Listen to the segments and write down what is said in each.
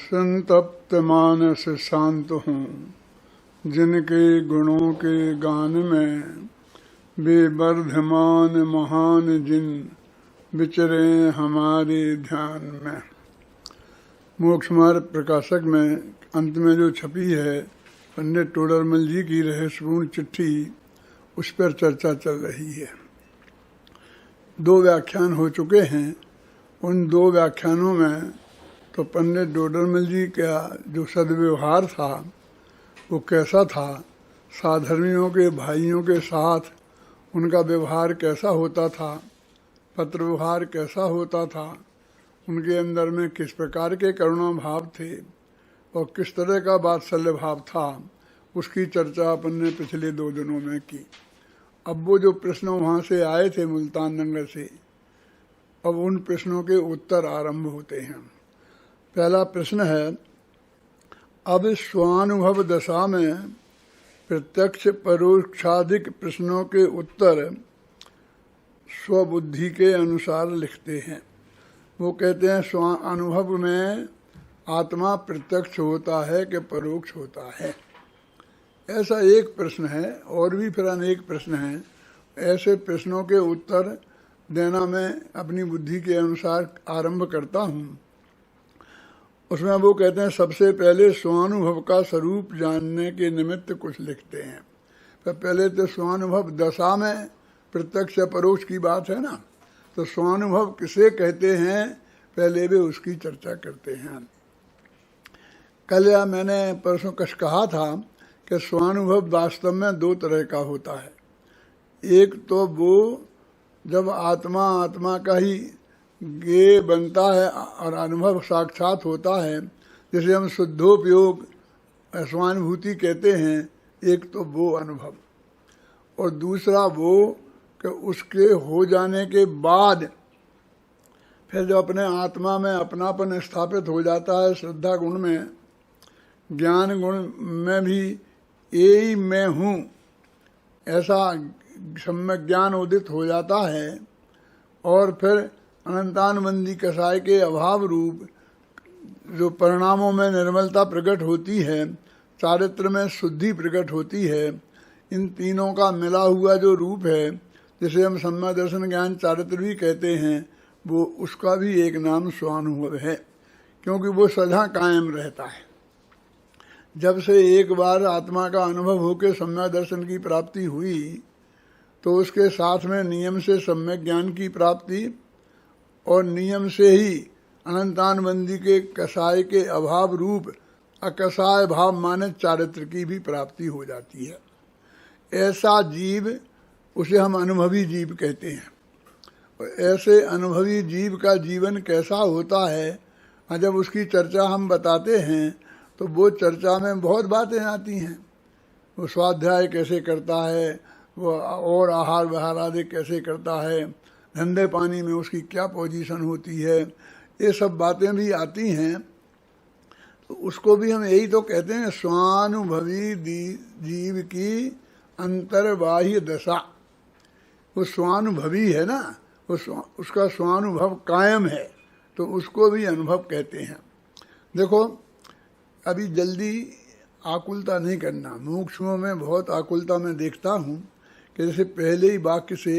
संतप्त मानस शांत हूँ, जिनके गुणों के गान में बेवर्धमान महान जिन विचरे हमारे ध्यान में। मोक्ष मार्ग प्रकाशक में अंत में जो छपी है पंडित टोडरमल जी की रहस्यपूर्ण चिट्ठी, उस पर चर्चा चल रही है। 2 व्याख्यान हो चुके हैं। उन 2 व्याख्यानों में तो पंडित टोडरमल जी का जो सद्व्यवहार था वो कैसा था, साधर्मियों के भाइयों के साथ उनका व्यवहार कैसा होता था, पत्र व्यवहार कैसा होता था, उनके अंदर में किस प्रकार के करुणा भाव थे और किस तरह का वात्सल्य भाव था, उसकी चर्चा अपन ने पिछले 2 दिनों में की। अब वो जो प्रश्न वहाँ से आए थे मुल्तान नगर से, अब उन प्रश्नों के उत्तर आरंभ होते हैं। पहला प्रश्न है, अब स्वानुभव दशा में प्रत्यक्ष परोक्षाधिक प्रश्नों के उत्तर स्वबुद्धि के अनुसार लिखते हैं। वो कहते हैं स्वानुभव में आत्मा प्रत्यक्ष होता है कि परोक्ष होता है। ऐसा एक प्रश्न है, और भी फिर अनेक प्रश्न हैं। ऐसे प्रश्नों के उत्तर देना मैं अपनी बुद्धि के अनुसार आरंभ करता हूँ। उसमें वो कहते हैं सबसे पहले स्वानुभव का स्वरूप जानने के निमित्त कुछ लिखते हैं। तो पहले तो स्वानुभव दशा में प्रत्यक्ष परोक्ष की बात है ना, तो स्वानुभव किसे कहते हैं पहले भी उसकी चर्चा करते हैं। कल या मैंने परसों कश कहा था कि स्वानुभव वास्तव में 2 तरह का होता है। एक तो वो जब आत्मा का ही ज्ञेय बनता है और अनुभव साक्षात होता है, जिसे हम शुद्धोपयोग स्वानुभूति कहते हैं। एक तो वो अनुभव, और दूसरा वो कि उसके हो जाने के बाद फिर जो अपने आत्मा में अपनापन स्थापित हो जाता है, श्रद्धा गुण में, ज्ञान गुण में भी यही मैं हूँ, ऐसा सम्यक ज्ञान उदित हो जाता है। और फिर अनंतानुबंधी कसाय के अभाव रूप जो परिणामों में निर्मलता प्रकट होती है, चारित्र में शुद्धि प्रकट होती है, इन तीनों का मिला हुआ जो रूप है, जिसे हम सम्यक दर्शन ज्ञान चारित्र भी कहते हैं, वो उसका भी एक नाम स्वानुभव है, क्योंकि वो सदा कायम रहता है। जब से एक बार आत्मा का अनुभव होकर सम्यक दर्शन की प्राप्ति हुई, तो उसके साथ में नियम से सम्यक ज्ञान की प्राप्ति और नियम से ही अनंतानुबंधी के कसाय के अभाव रूप अकसाय भाव माने चारित्र की भी प्राप्ति हो जाती है। ऐसा जीव, उसे हम अनुभवी जीव कहते हैं। और ऐसे अनुभवी जीव का जीवन कैसा होता है, जब उसकी चर्चा हम बताते हैं तो वो चर्चा में बहुत बातें आती हैं। वो स्वाध्याय कैसे करता है, वो और आहार विहार आदि कैसे करता है, धंधे पानी में उसकी क्या पोजीशन होती है, ये सब बातें भी आती हैं। तो उसको भी हम यही तो कहते हैं स्वानुभवी जीव की अंतर्बाह्य दशा। वो स्वानुभवी है ना, उसका स्वानुभव कायम है, तो उसको भी अनुभव कहते हैं। देखो, अभी जल्दी आकुलता नहीं करना। मुमुक्षुओं में बहुत आकुलता मैं देखता हूँ कि जैसे पहले ही वाक्य से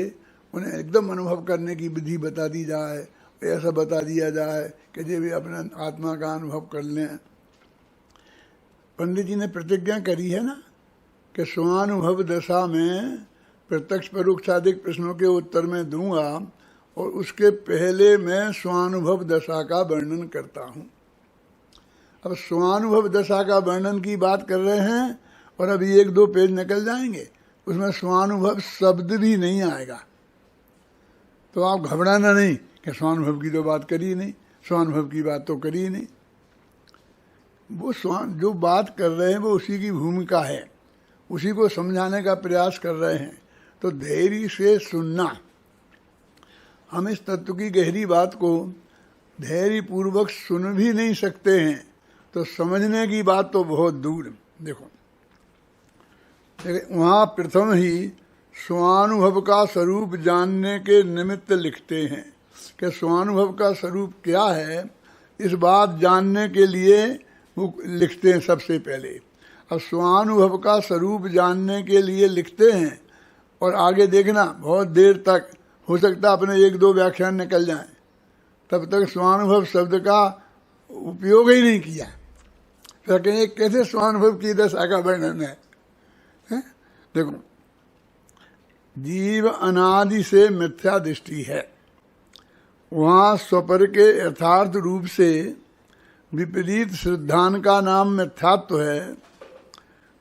उन्हें एकदम अनुभव करने की विधि बता दी जाए, ऐसा बता दिया जाए कि जे भी अपने आत्मा का अनुभव कर लें। पंडित जी ने प्रतिज्ञा करी है ना कि स्वानुभव दशा में प्रत्यक्ष परोक्षादिक प्रश्नों के उत्तर में दूंगा, और उसके पहले मैं स्वानुभव दशा का वर्णन करता हूँ। अब स्वानुभव दशा का वर्णन की बात कर रहे हैं, और अभी 1-2 पेज निकल जाएंगे, उसमें स्वानुभव शब्द भी नहीं आएगा। तो आप घबराना नहीं कि स्वानुभव की तो बात करी नहीं, स्वानुभव की बात तो करी नहीं। वो जो बात कर रहे हैं वो उसी की भूमिका है, उसी को समझाने का प्रयास कर रहे हैं। तो धैर्य से सुनना। हम इस तत्व की गहरी बात को धैर्य पूर्वक सुन भी नहीं सकते हैं, तो समझने की बात तो बहुत दूर। देखो, वहाँ प्रथम ही स्वानुभव का स्वरूप जानने के निमित्त लिखते हैं कि स्वानुभव का स्वरूप क्या है, इस बात जानने के लिए वो लिखते हैं सबसे पहले। अब स्वानुभव का स्वरूप जानने के लिए लिखते हैं, और आगे देखना बहुत देर तक हो सकता अपने 1-2 व्याख्यान निकल जाएं, तब तक स्वानुभव शब्द का उपयोग ही नहीं किया। फिर कहेंगे कैसे स्वानुभव की दशा का वर्णन है? देखो, जीव अनादि से मिथ्या दृष्टि है, वहाँ स्वपर के यथार्थ रूप से विपरीत श्रद्धान का नाम मिथ्यात्व है,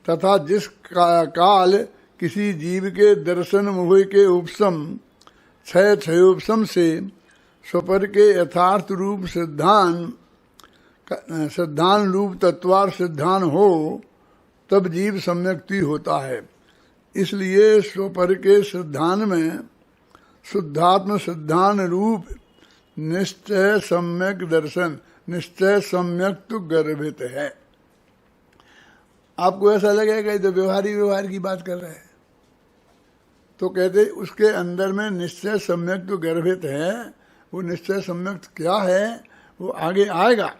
तथा जिस काल किसी जीव के दर्शन मोह के उपशम क्षयोपशम से स्वपर के यथार्थ रूप श्रद्धान रूप तत्वार श्रद्धान हो, तब जीव सम्यक्ति होता है। इसलिए स्वपर के श्रद्धान में शुद्धात्म श्रद्धान रूप निश्चय सम्यक दर्शन, निश्चय सम्यक तो गर्भित है। आपको ऐसा लगेगा ये तो व्यवहार की बात कर रहे हैं, तो कहते उसके अंदर में निश्चय सम्यक तो गर्भित है। वो निश्चय सम्यक क्या है वो आगे आएगा,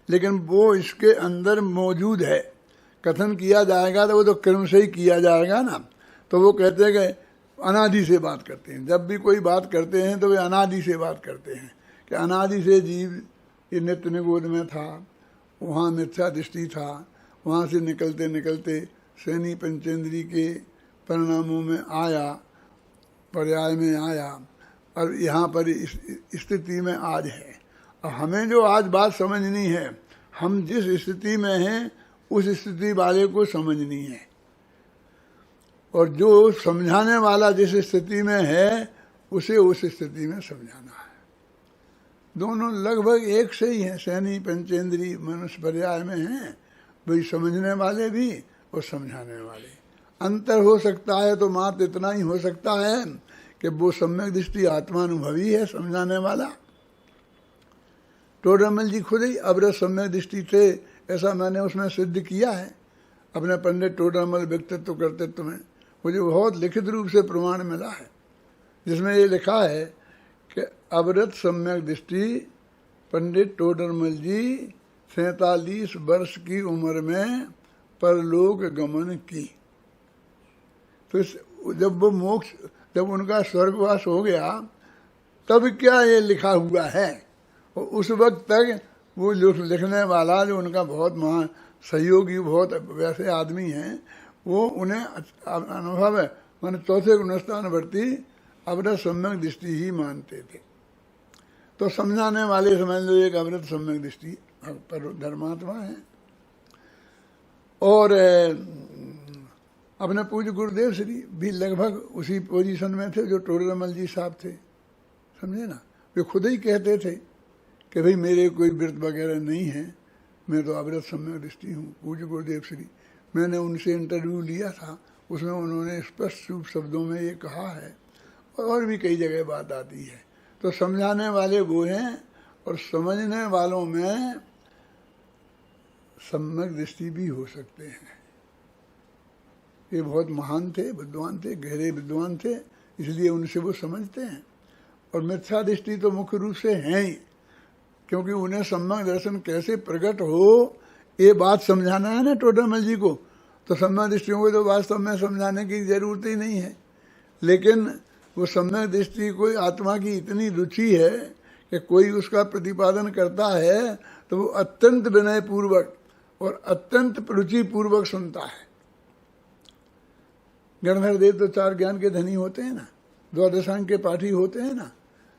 लेकिन वो इसके अंदर मौजूद है। कथन किया जाएगा तो वो तो क्रम से ही किया जाएगा ना। तो वो कहते हैं कि अनादि से बात करते हैं। जब भी कोई बात करते हैं तो वे अनादि से बात करते हैं कि अनादि से जीव ये नित्य निगोद में था, वहाँ मिथ्या दृष्टि था, वहाँ से निकलते निकलते सैनी पंचेंद्री के परिणामों में आया, पर्याय में आया, और यहाँ पर स्थिति में आज है। और हमें जो आज बात समझनी है, हम जिस स्थिति में हैं उस स्थिति वाले को समझनी है, और जो समझाने वाला जिस स्थिति में है उसे उस स्थिति में समझाना है। दोनों लगभग एक से ही हैं, सैनी पंचेंद्री मनुष्य पर्याय में हैं, वही समझने वाले भी और समझाने वाले। अंतर हो सकता है तो मात्र इतना ही हो सकता है कि वो सम्यक दृष्टि आत्मानुभवी है समझाने वाला। टोडरमल जी खुद ही अवरत सम्यक दृष्टि थे, ऐसा मैंने उसमें सिद्ध किया है अपने पंडित टोडरमल व्यक्तित्व कर्तृत्व में। मुझे बहुत लिखित रूप से प्रमाण मिला है, जिसमें ये लिखा है कि अवरत सम्यक दृष्टि पंडित टोडरमल जी 47 वर्ष की उम्र में परलोक गमन की। तो जब वो मोक्ष, जब उनका स्वर्गवास हो गया, तब क्या ये लिखा हुआ है। और उस वक्त तक वो जो लिखने वाला, जो उनका बहुत महान सहयोगी, बहुत वैसे आदमी हैं, वो उन्हें अनुभव है, मैंने चौथे गुणस्थानवर्ती अवरत सम्यक दृष्टि ही मानते थे। तो समझाने वाले समझ लो एक अवरत सम्यक दृष्टि पर धर्मात्मा है। और अपने पूज्य गुरुदेव श्री भी लगभग उसी पोजीशन में थे जो टोडरमल जी साहब थे, समझे ना। वे खुद ही कहते थे कि भाई मेरे कोई व्रत वगैरह नहीं है, मैं तो अवरत सम्यक दृष्टि हूँ। पूज्य गुरुदेव श्री, मैंने उनसे इंटरव्यू लिया था, उसमें उन्होंने स्पष्ट रूप शब्दों में ये कहा है, और भी कई जगह बात आती है। तो समझाने वाले वो हैं, और समझने वालों में सम्यक दृष्टि भी हो सकते हैं। ये बहुत महान थे, विद्वान थे, गहरे विद्वान थे, इसलिए उनसे वो समझते हैं। और मिथ्या दृष्टि तो मुख्य रूप से हैं ही, क्योंकि उन्हें सम्यक दर्शन कैसे प्रकट हो ये बात समझाना है ना टोडरमल जी को। तो सम्यक दृष्टियों को तो वास्तव में समझाने की जरूरत ही नहीं है, लेकिन वो सम्यक दृष्टि कोई आत्मा की इतनी रुचि है कि कोई उसका प्रतिपादन करता है तो वो अत्यंत विनय पूर्वक और अत्यंत रुचि पूर्वक सुनता है। गणधर देव तो 4 ज्ञान के धनी होते हैं ना, द्वादशांग के पाठी होते हैं ना,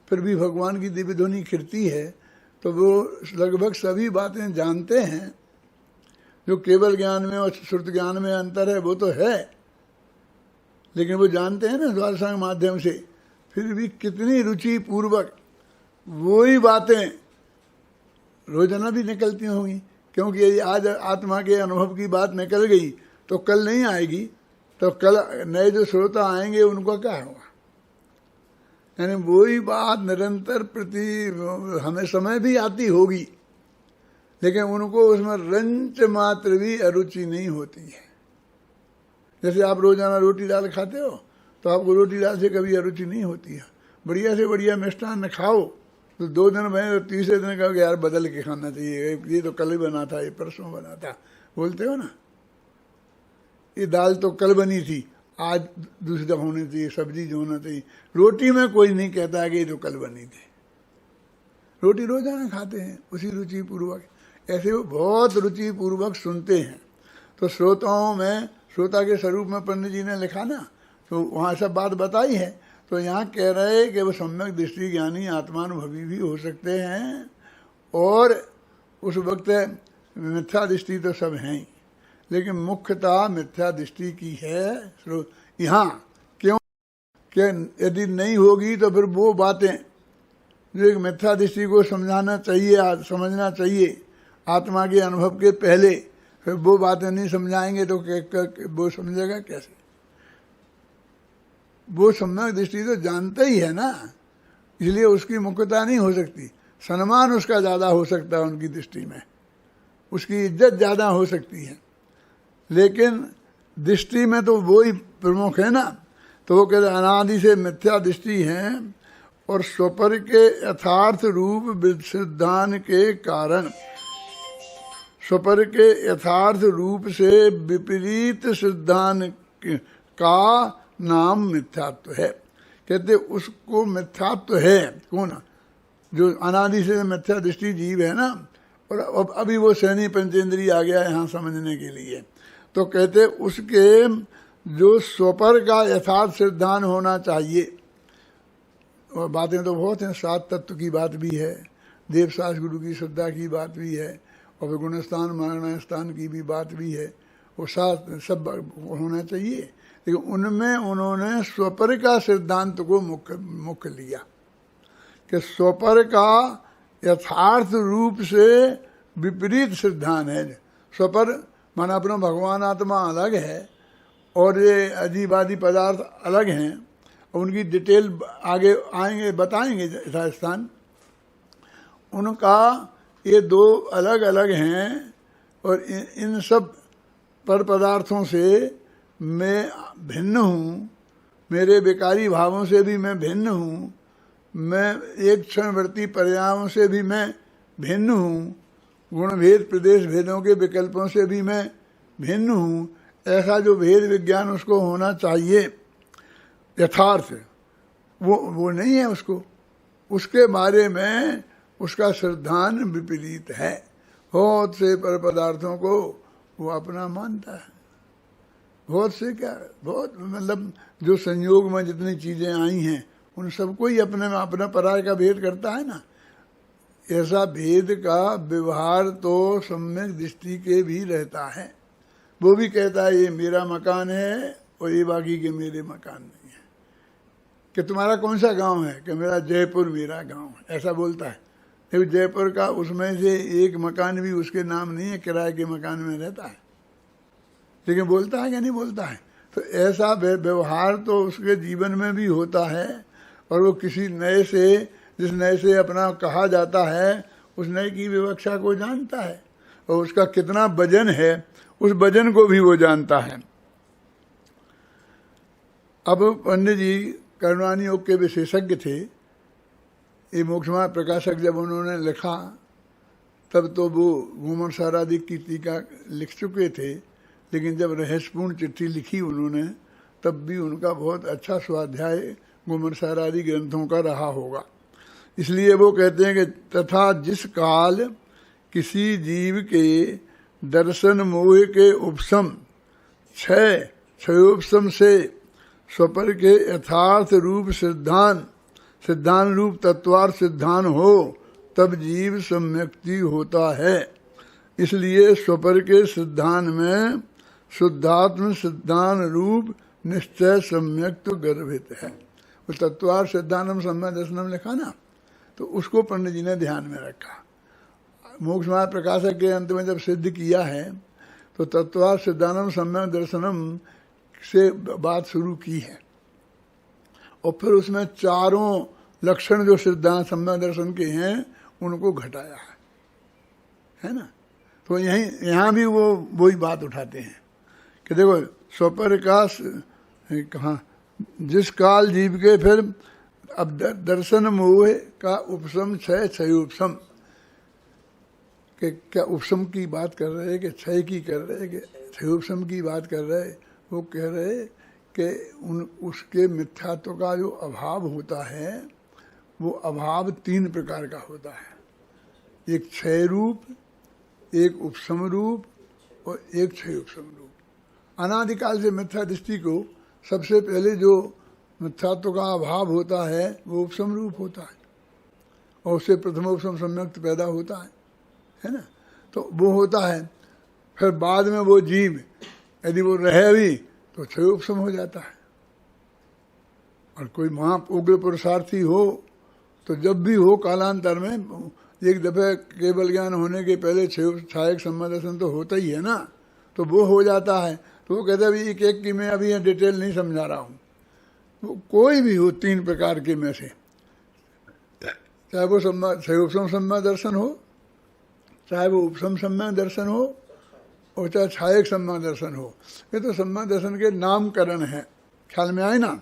फिर भी भगवान की दिव्य ध्वनि खिरती है, तो वो लगभग सभी बातें जानते हैं। जो केवल ज्ञान में और श्रुत ज्ञान में अंतर है वो तो है, लेकिन वो जानते हैं ना द्वादशांग माध्यम से। फिर भी कितनी रुचि पूर्वक वही बातें रोजाना भी निकलती होंगी, क्योंकि यदि आज आत्मा के अनुभव की बात निकल गई तो कल नहीं आएगी, तो कल नए जो श्रोता आएंगे उनका क्या होगा। यानी वही बात निरंतर प्रति हमें समय भी आती होगी, लेकिन उनको उसमें रंच मात्र भी अरुचि नहीं होती है। जैसे आप रोजाना रोटी दाल खाते हो तो आपको रोटी दाल से कभी अरुचि नहीं होती है। बढ़िया से बढ़िया मिष्टान्न खाओ तो 2 दिन में तीसरे दिन कहा कि यार बदल के खाना चाहिए, ये तो कल ही बना था, ये परसों बना था, बोलते हो ना। ये दाल तो कल बनी थी, आज दूसरी दफा होनी चाहिए, सब्जी जो होना चाहिए। रोटी में कोई नहीं कहता है कि ये तो कल बनी थी। रोटी रोजाना खाते हैं उसी रुचि पूर्वक। ऐसे वो बहुत रुचि पूर्वक सुनते हैं। तो श्रोताओं में, श्रोता के स्वरूप में पंडित जी ने लिखा ना, तो वहाँ सब बात बताई है। तो यहाँ कह रहे कि वो सम्यक दृष्टि ज्ञानी आत्मानुभवी भी हो सकते हैं, और उस वक्त मिथ्या दृष्टि तो सब हैं ही, लेकिन मुख्यतः मिथ्या दृष्टि की है यहाँ। क्यों कि यदि नहीं होगी तो फिर वो बातें जो एक मिथ्या दृष्टि को समझाना चाहिए, समझना चाहिए आत्मा के अनुभव के पहले, फिर वो बातें नहीं समझाएंगे तो वो समझेगा कैसे? वो सम्यक दृष्टि तो जानता ही है ना, इसलिए उसकी मुख्यता नहीं हो सकती। सम्मान उसका ज़्यादा हो सकता है उनकी दृष्टि में, उसकी इज्जत ज़्यादा हो सकती है, लेकिन दृष्टि में तो वो ही प्रमुख है ना। तो वो कहते अनादि से मिथ्या दृष्टि है, और स्वपर के यथार्थ रूप सिद्धांत के कारण, स्वपर के यथार्थ रूप से विपरीत सिद्धांत का नाम मिथ्यात्व है। कहते उसको मिथ्यात्व है कौन? जो अनादि से मिथ्या दृष्टि जीव है ना, और अब अभी वो सैनी पंचेंद्रिय आ गया है यहाँ समझने के लिए। तो कहते उसके जो स्वपर का यथार्थ सिद्धांत होना चाहिए, और बातें तो बहुत हैं, 7 तत्व की बात भी है, देवशास गुरु की श्रद्धा की बात भी है, और फिर गुणस्थान मारणा स्थान की भी बात भी है, वो 7 सब होना चाहिए। लेकिन उनमें उन्होंने स्वपर का सिद्धांत को मुख्य लिया कि स्वपर का यथार्थ रूप से विपरीत सिद्धांत है। स्वपर माना अपना भगवान आत्मा अलग है और ये अजीबादी पदार्थ अलग हैं, और उनकी डिटेल आगे आएंगे बताएंगे यथास्थान। उनका ये 2 अलग अलग हैं, और इन सब पर पदार्थों से मैं भिन्न हूँ, मेरे विकारी भावों से भी मैं भिन्न हूँ, मैं एक क्षणवर्ती पर्यायों से भी मैं भिन्न हूँ, गुण भेद प्रदेश भेदों के विकल्पों से भी मैं भिन्न हूँ। ऐसा जो भेद विज्ञान उसको होना चाहिए यथार्थ, वो नहीं है उसको, उसके बारे में उसका सिद्धांत विपरीत है। बहुत से पर पदार्थों को वो अपना मानता है, बहुत से क्या, बहुत मतलब जो संयोग में जितनी चीज़ें आई हैं उन सबको ही अपने में अपना पराय का भेद करता है ना। ऐसा भेद का व्यवहार तो सम्यक दृष्टि के भी रहता है। वो भी कहता है ये मेरा मकान है और ये बाकी के मेरे मकान नहीं है। कि तुम्हारा कौन सा गांव है? कि मेरा जयपुर मेरा गांव है, ऐसा बोलता है। लेकिन जयपुर का उसमें से एक मकान भी उसके नाम नहीं है, किराए के मकान में रहता है, लेकिन बोलता है कि नहीं बोलता है। तो ऐसा व्यवहार तो उसके जीवन में भी होता है, और वो किसी नए से, जिस नए से अपना कहा जाता है, उस नए की विवक्षा को जानता है, और उसका कितना वजन है उस वजन को भी वो जानता है। अब पंडित जी कर्णवाणी योग के विशेषज्ञ थे। ये मोक्षमार्ग प्रकाशक जब उन्होंने लिखा तब तो वो घूमरसारादि की टीका लिख चुके थे, लेकिन जब रहस्यपूर्ण चिट्ठी लिखी उन्होंने तब भी उनका बहुत अच्छा स्वाध्याय घूमरसारादि ग्रंथों का रहा होगा। इसलिए वो कहते हैं कि तथा जिस काल किसी जीव के दर्शन मोह के उपशम क्षयोपशम से स्वपर के यथार्थ रूप सिद्धांत रूप तत्वार्थ सिद्धांत हो, तब जीव सम्यक्ति होता है। इसलिए स्वपर के सिद्धांत में शुद्धात्म सिद्धांत रूप निश्चय सम्यक्त गर्भित है। वो तत्वार्थ सिद्धांतम सम्यक दर्शनम लिखा ना, तो उसको पंडित जी ने ध्यान में रखा। मोक्षमार्ग प्रकाशक के अंत में जब सिद्ध किया है तो तत्वार्थ सिद्धांतम सम्यक दर्शनम से बात शुरू की है, और फिर उसमें 4 लक्षण जो सिद्धांत सम्यक दर्शन के हैं उनको घटाया है ना। तो यहाँ भी वो वही बात उठाते हैं कि देखो स्वपर का कहाँ जिस काल जीव के फिर अब दर्शन मोह का उपशम क्षय क्षयोपशम के क्या उपशम की बात कर रहे हैं कि क्षय की कर रहे हैं कि क्षयोपशम की बात कर रहे हैं। वो कह रहे कि उसके मिथ्यात्व का जो अभाव होता है वो अभाव 3 प्रकार का होता है, एक क्षय रूप, एक उपशम रूप और एक क्षयोपशम रूप। अनादिकाल से मिथ्या दृष्टि को सबसे पहले जो मिथ्यात्व का अभाव होता है वो उपशम रूप होता है और उससे प्रथमोपशम सम्यक्त पैदा होता है ना। तो वो होता है, फिर बाद में वो जीव यदि वो रहे भी तो क्षयोपशम हो जाता है। और कोई महा उग्र पुरुषार्थी हो तो जब भी हो कालांतर में एक दफे केवल ज्ञान होने के पहले छायक सम्मदर्शन तो होता ही है ना, तो वो हो जाता है। तो वो कहता है एक एक की मैं अभी यहाँ डिटेल नहीं समझा रहा हूँ। वो कोई भी हो 3 प्रकार के में से, चाहे वो क्षयोपशम सम्यक दर्शन हो, चाहे वो उपशम सम्यक दर्शन हो और चाहे छायक सम्यक दर्शन हो। ये तो सम्यक दर्शन के नामकरण है, ख्याल में आए ना।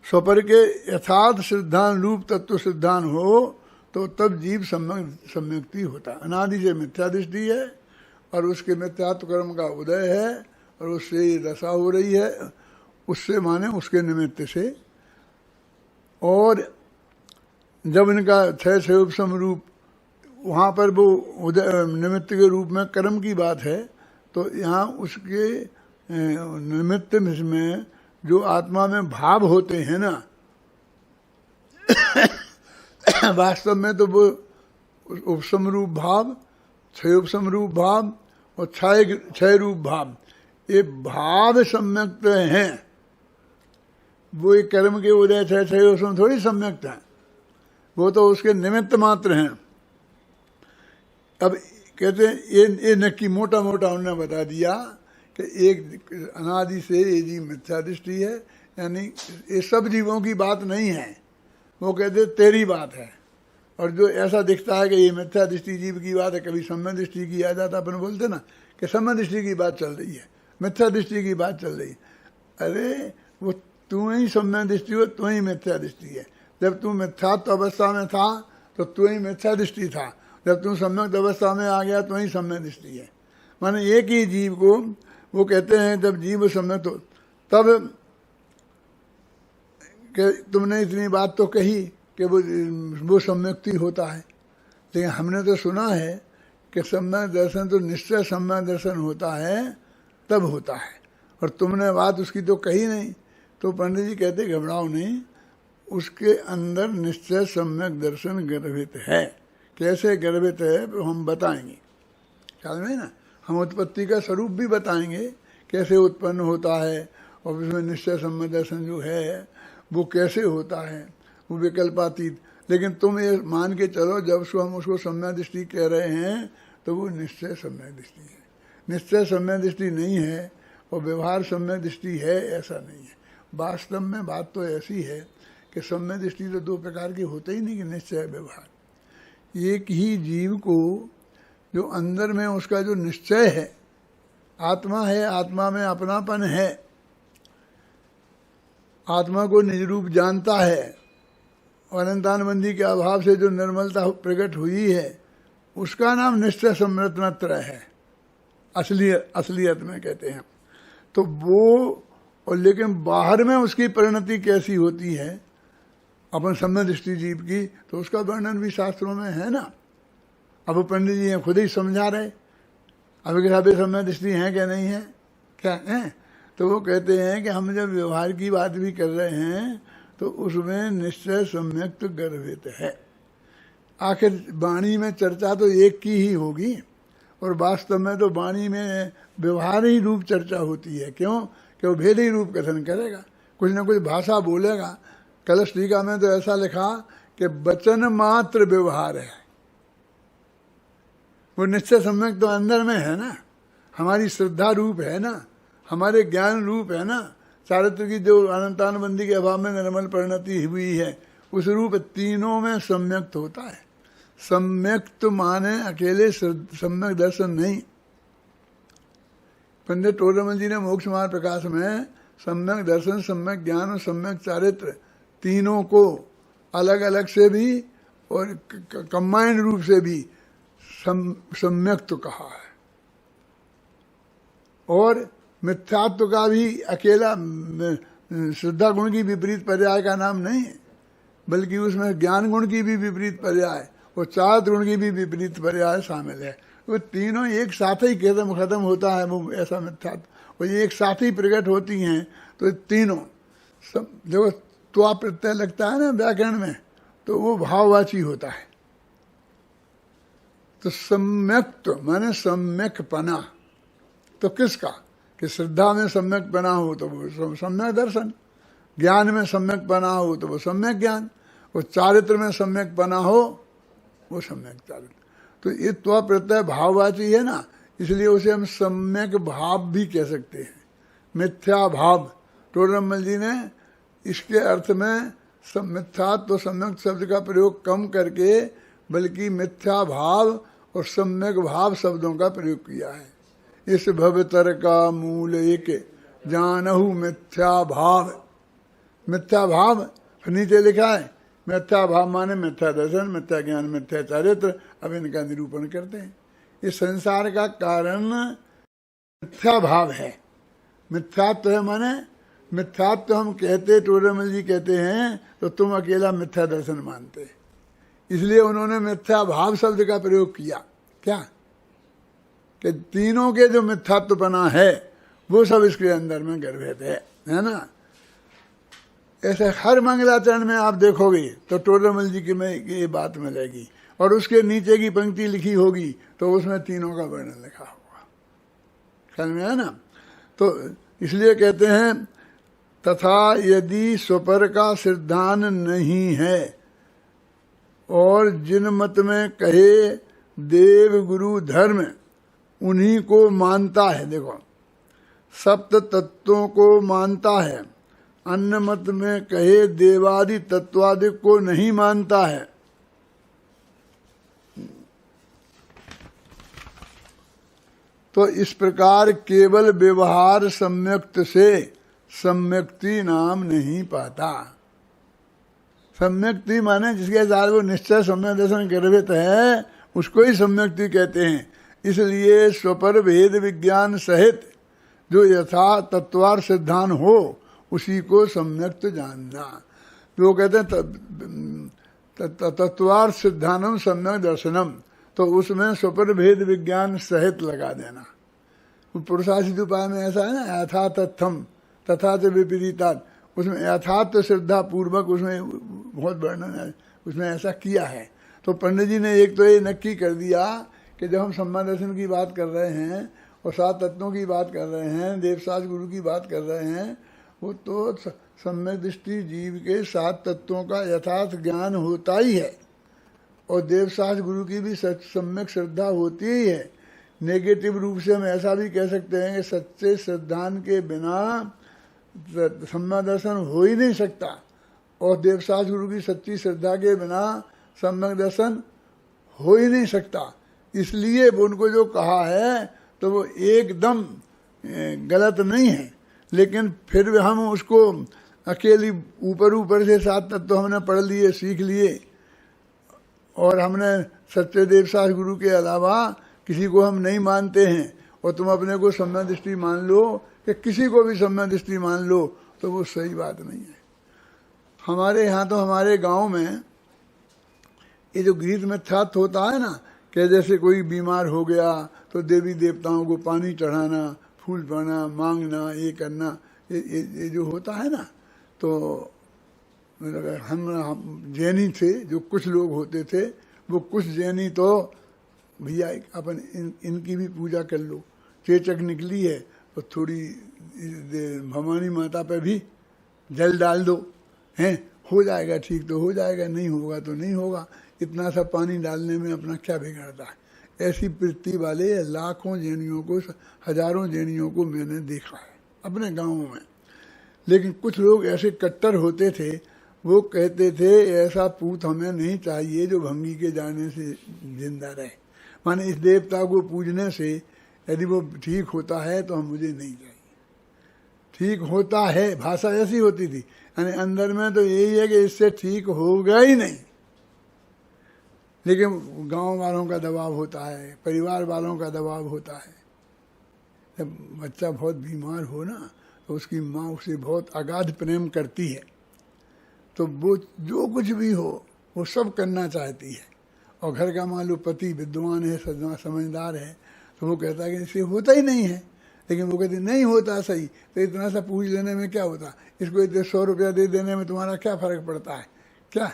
स्वपर के यथार्थ सिद्धांत रूप तत्व सिद्धांत हो तो तब जीव सम्यक्ति होता है। अनादि से मिथ्या दृष्टि है और उसके मिथ्यात्व कर्म का उदय है और उससे दशा हो रही है, उससे माने उसके निमित्त से। और जब इनका क्षय क्षयोपशम रूप वहाँ पर वो उदय निमित्त के रूप में कर्म की बात है, तो यहाँ उसके निमित्त में जो आत्मा में भाव होते हैं ना वास्तव में तो वो उपशम रूप भाव, क्षयोपशम रूप भाव और क्षय रूप भाव, ये भाव सम्यक्त हैं। वो एक कर्म के उदय क्षय क्षयोपशम थोड़ी सम्यक्त है, वो तो उसके निमित्त मात्र हैं। अब कहते हैं ये नक्की मोटा मोटा उन्होंने बता दिया कि एक अनादि से ये जीव मिथ्या दृष्टि है, यानी ये सब जीवों की बात नहीं है। वो कहते तेरी बात है। और जो ऐसा दिखता है कि ये मिथ्या दृष्टि जीव की बात है, कभी सम्यक दृष्टि की आ जाता, अपन बोलते ना कि सम्यक दृष्टि की बात चल रही है, मिथ्या दृष्टि की बात चल रही है। अरे वो तू ही सम्यक दृष्टि हो, तू ही मिथ्या दृष्टि है। जब तू मिथ्यात्व अवस्था में था तो तू ही मिथ्या दृष्टि था, जब तू सम्यक अवस्था में आ गया तो ही सम्यक दृष्टि है। माने एक ही जीव को वो कहते हैं जब जीव सम्यक हो तब तुमने इतनी बात तो कही कि वो सम्यक्ति होता है, लेकिन हमने तो सुना है कि सम्यक दर्शन तो निश्चय सम्यक दर्शन होता है तब होता है, और तुमने बात उसकी तो कही नहीं। तो पंडित जी कहते घबराओ नहीं, उसके अंदर निश्चय सम्यक दर्शन गर्भित है। कैसे गर्भित है तो हम बताएंगे, ख्याल में ना। हम उत्पत्ति का स्वरूप भी बताएंगे कैसे उत्पन्न होता है, और उसमें निश्चय सम्यक दर्शन जो है वो कैसे होता है, वो विकल्पातीत। लेकिन तुम ये मान के चलो जब से हम उसको सम्यक दृष्टि कह रहे हैं तो वो निश्चय सम्यक दृष्टि है। निश्चय सम्यक दृष्टि नहीं है और व्यवहार सम्यक दृष्टि है, ऐसा नहीं है। वास्तव में बात तो ऐसी है कि सम्यक दृष्टि तो 2 प्रकार की होते ही नहीं कि निश्चय व्यवहार। एक ही जीव को जो अंदर में उसका जो निश्चय है, आत्मा है, आत्मा में अपनापन है, आत्मा को निज रूप जानता है, और अनंतानुबंधी के अभाव से जो निर्मलता प्रकट हुई है उसका नाम निश्चय सम्यक्तमत्र है, असलियत में कहते हैं। तो वो, और लेकिन बाहर में उसकी परिणति कैसी होती है अपन सम्यक दृष्टि जीव की, तो उसका वर्णन भी शास्त्रों में है ना। अब पंडित जी हैं खुद ही समझा रहे, अब के साथ सम्यक दृष्टि है क्या नहीं है, क्या है। तो वो कहते हैं कि हम जब व्यवहार की बात भी कर रहे हैं तो उसमें निश्चय सम्यक्त गर्भित है। आखिर वाणी में चर्चा तो एक की ही होगी, और वास्तव में तो वाणी में व्यवहार ही रूप चर्चा होती है। क्यों कि वो भेद ही रूप कथन करेगा, कुछ न कुछ भाषा बोलेगा। कलश टीका में तो ऐसा लिखा कि वचन मात्र व्यवहार है। वो निश्चय सम्यक तो अंदर में है ना, हमारी श्रद्धा रूप है ना, हमारे ज्ञान रूप है ना। चारित्र की जो अनंतानुबंधी के अभाव में निर्मल परिणति हुई है, उस रूप तीनों में सम्यक्त होता है। सम्यक्त माने अकेले सम्यक दर्शन नहीं। पंडित टोडरमल जी ने मोक्ष मार्ग प्रकाश में सम्यक दर्शन, सम्यक ज्ञान और सम्यक चारित्र तीनों को अलग अलग से भी और कंबाइंड रूप से भी सम्यक्त कहा है। और मिथ्यात्व का भी अकेला श्रद्धा गुण की विपरीत पर्याय का नाम नहीं है, बल्कि उसमें ज्ञान गुण की भी विपरीत पर्याय और चारित्र गुण की भी विपरीत पर्याय शामिल है। वो तीनों एक साथ ही खत्म होता है, वो ऐसा मिथ्यात्व, और एक साथ ही प्रकट होती हैं। तो तीनों सब जो त्वा प्रत्यय लगता है ना व्याकरण में, तो वो भाववाची होता है। तो सम्यक्त माने सम्यकपना, तो किसका? कि श्रद्धा में सम्यकपना हो तो वो सम्यक दर्शन, ज्ञान में सम्यकपना हो तो वो सम्यक ज्ञान, और चारित्र में सम्यकपना हो वो सम्यक चारित्र। तो ये त्व प्रत्यय भाववाची है ना, इसलिए उसे हम सम्यक भाव भी कह सकते हैं। मिथ्या भाव, टोडरमल जी ने इसके अर्थ में मिथ्यात्व सम्यक शब्द का प्रयोग कम करके बल्कि मिथ्या भाव और सम्यक भाव शब्दों का प्रयोग किया है। इस भवतर का मूल एक जानहु मिथ्या भाव। मिथ्या भाव नीचे लिखा है, मिथ्या भाव माने मिथ्या दर्शन, मिथ्या ज्ञान, मिथ्या चारित्र। अब इनका निरूपण करते हैं। इस संसार का कारण मिथ्या भाव है। मिथ्यात्व है माने मिथ्यात्व हम कहते, टोडरमल जी कहते हैं तो तुम अकेला मिथ्या दर्शन मानते, इसलिए उन्होंने मिथ्या भाव शब्द का प्रयोग किया। क्या कि तीनों के जो मिथ्यात्वपना है वो सब इसके अंदर में गर्भित है ना। ऐसे हर मंगलाचरण में आप देखोगे तो टोडरमल जी की में ये बात मिलेगी, और उसके नीचे की पंक्ति लिखी होगी तो उसमें तीनों का वर्णन लिखा होगा। ख्याल में है ना। तो इसलिए कहते हैं तथा यदि स्वपर का सिद्धांत नहीं है और जिन मत में कहे देव गुरु धर्म उन्हीं को मानता है, देखो सप्त तत्वों को मानता है, अन्य मत में कहे देवादि तत्वादि को नहीं मानता है, तो इस प्रकार केवल व्यवहार सम्यक्त से सम्यक्ति नाम नहीं पाता। सम्यक्ति माने जिसके साथ वो निश्चय सम्यक दर्शन गर्भित है उसको ही सम्यक्ति कहते हैं। इसलिए स्वपर भेद विज्ञान सहित जो यथा तत्वार सिद्धांत हो उसी को सम्यक्त जानना। जो कहते हैं तत्वार सिद्धानम सम्यक दर्शनम, तो उसमें स्वपर भेद विज्ञान सहित लगा देना। पुरुषासित उपाय में ऐसा है ना, यथा तत्थम तथा च विपरीतात, उसमें यथार्थ श्रद्धा पूर्वक उसमें बहुत वर्णन है, उसमें ऐसा किया है। तो पंडित जी ने एक तो ये नक्की कर दिया कि जब हम सम्मान दर्शन की बात कर रहे हैं और सात तत्वों की बात कर रहे हैं, देवसाज गुरु की बात कर रहे हैं, वो तो सम्यक दृष्टि जीव के सात तत्वों का यथार्थ ज्ञान होता ही है, और देवसाज गुरु की भी सम्यक श्रद्धा होती ही है। नेगेटिव रूप से हम ऐसा भी कह सकते हैं कि सच्चे श्रद्धान के बिना सम्यक दर्शन हो ही नहीं सकता, और देवसाज गुरु की सच्ची श्रद्धा के बिना सम्यक दर्शन हो ही नहीं सकता। इसलिए उनको जो कहा है तो वो एकदम गलत नहीं है, लेकिन फिर भी हम उसको अकेली ऊपर से सात तत्व हमने पढ़ लिए, सीख लिए, और हमने सच्चे देवसाज गुरु के अलावा किसी को हम नहीं मानते हैं, और तुम अपने को सम्यक दृष्टि मान लो कि किसी को भी सम्यक दृष्टि मान लो, तो वो सही बात नहीं है। हमारे यहाँ तो हमारे गांव में ये जो गीत में मिथ्यात्व होता है ना, कि जैसे कोई बीमार हो गया तो देवी देवताओं को पानी चढ़ाना, फूल चढ़ाना, मांगना, ये करना, ये जो होता है ना, तो हम जैनी थे, जो कुछ लोग होते थे, वो कुछ जैनी तो भैया अपन इनकी भी पूजा कर लो, चेचक निकली है तो थोड़ी भवानी माता पे भी जल डाल दो, हैं हो जाएगा ठीक, तो हो जाएगा, नहीं होगा तो नहीं होगा, इतना सा पानी डालने में अपना क्या बिगड़ता है। ऐसी वृत्ति वाले लाखों जैनियों को, हजारों जैनियों को मैंने देखा है अपने गाँवों में। लेकिन कुछ लोग ऐसे कट्टर होते थे, वो कहते थे ऐसा पूत हमें नहीं चाहिए जो भंगी के जाने से जिंदा रहे, माने इस देवता को पूजने से यदि वो ठीक होता है तो हम मुझे नहीं चाहिए। ठीक होता है, भाषा ऐसी होती थी, यानी अंदर में तो यही है कि इससे ठीक होगा ही नहीं, लेकिन गांव वालों का दबाव होता है, परिवार वालों का दबाव होता है। जब बच्चा बहुत बीमार हो ना, तो उसकी माँ उसे बहुत अगाध प्रेम करती है, तो वो जो कुछ भी हो वो सब करना चाहती है। और घर का मान लो पति विद्वान है, समझदार है, तो वो कहता है कि इसे होता ही नहीं है, लेकिन वो कहती नहीं होता सही, तो इतना सा पूछ लेने में क्या होता, इसको इतने 100 रुपया दे देने में तुम्हारा क्या फर्क पड़ता है क्या।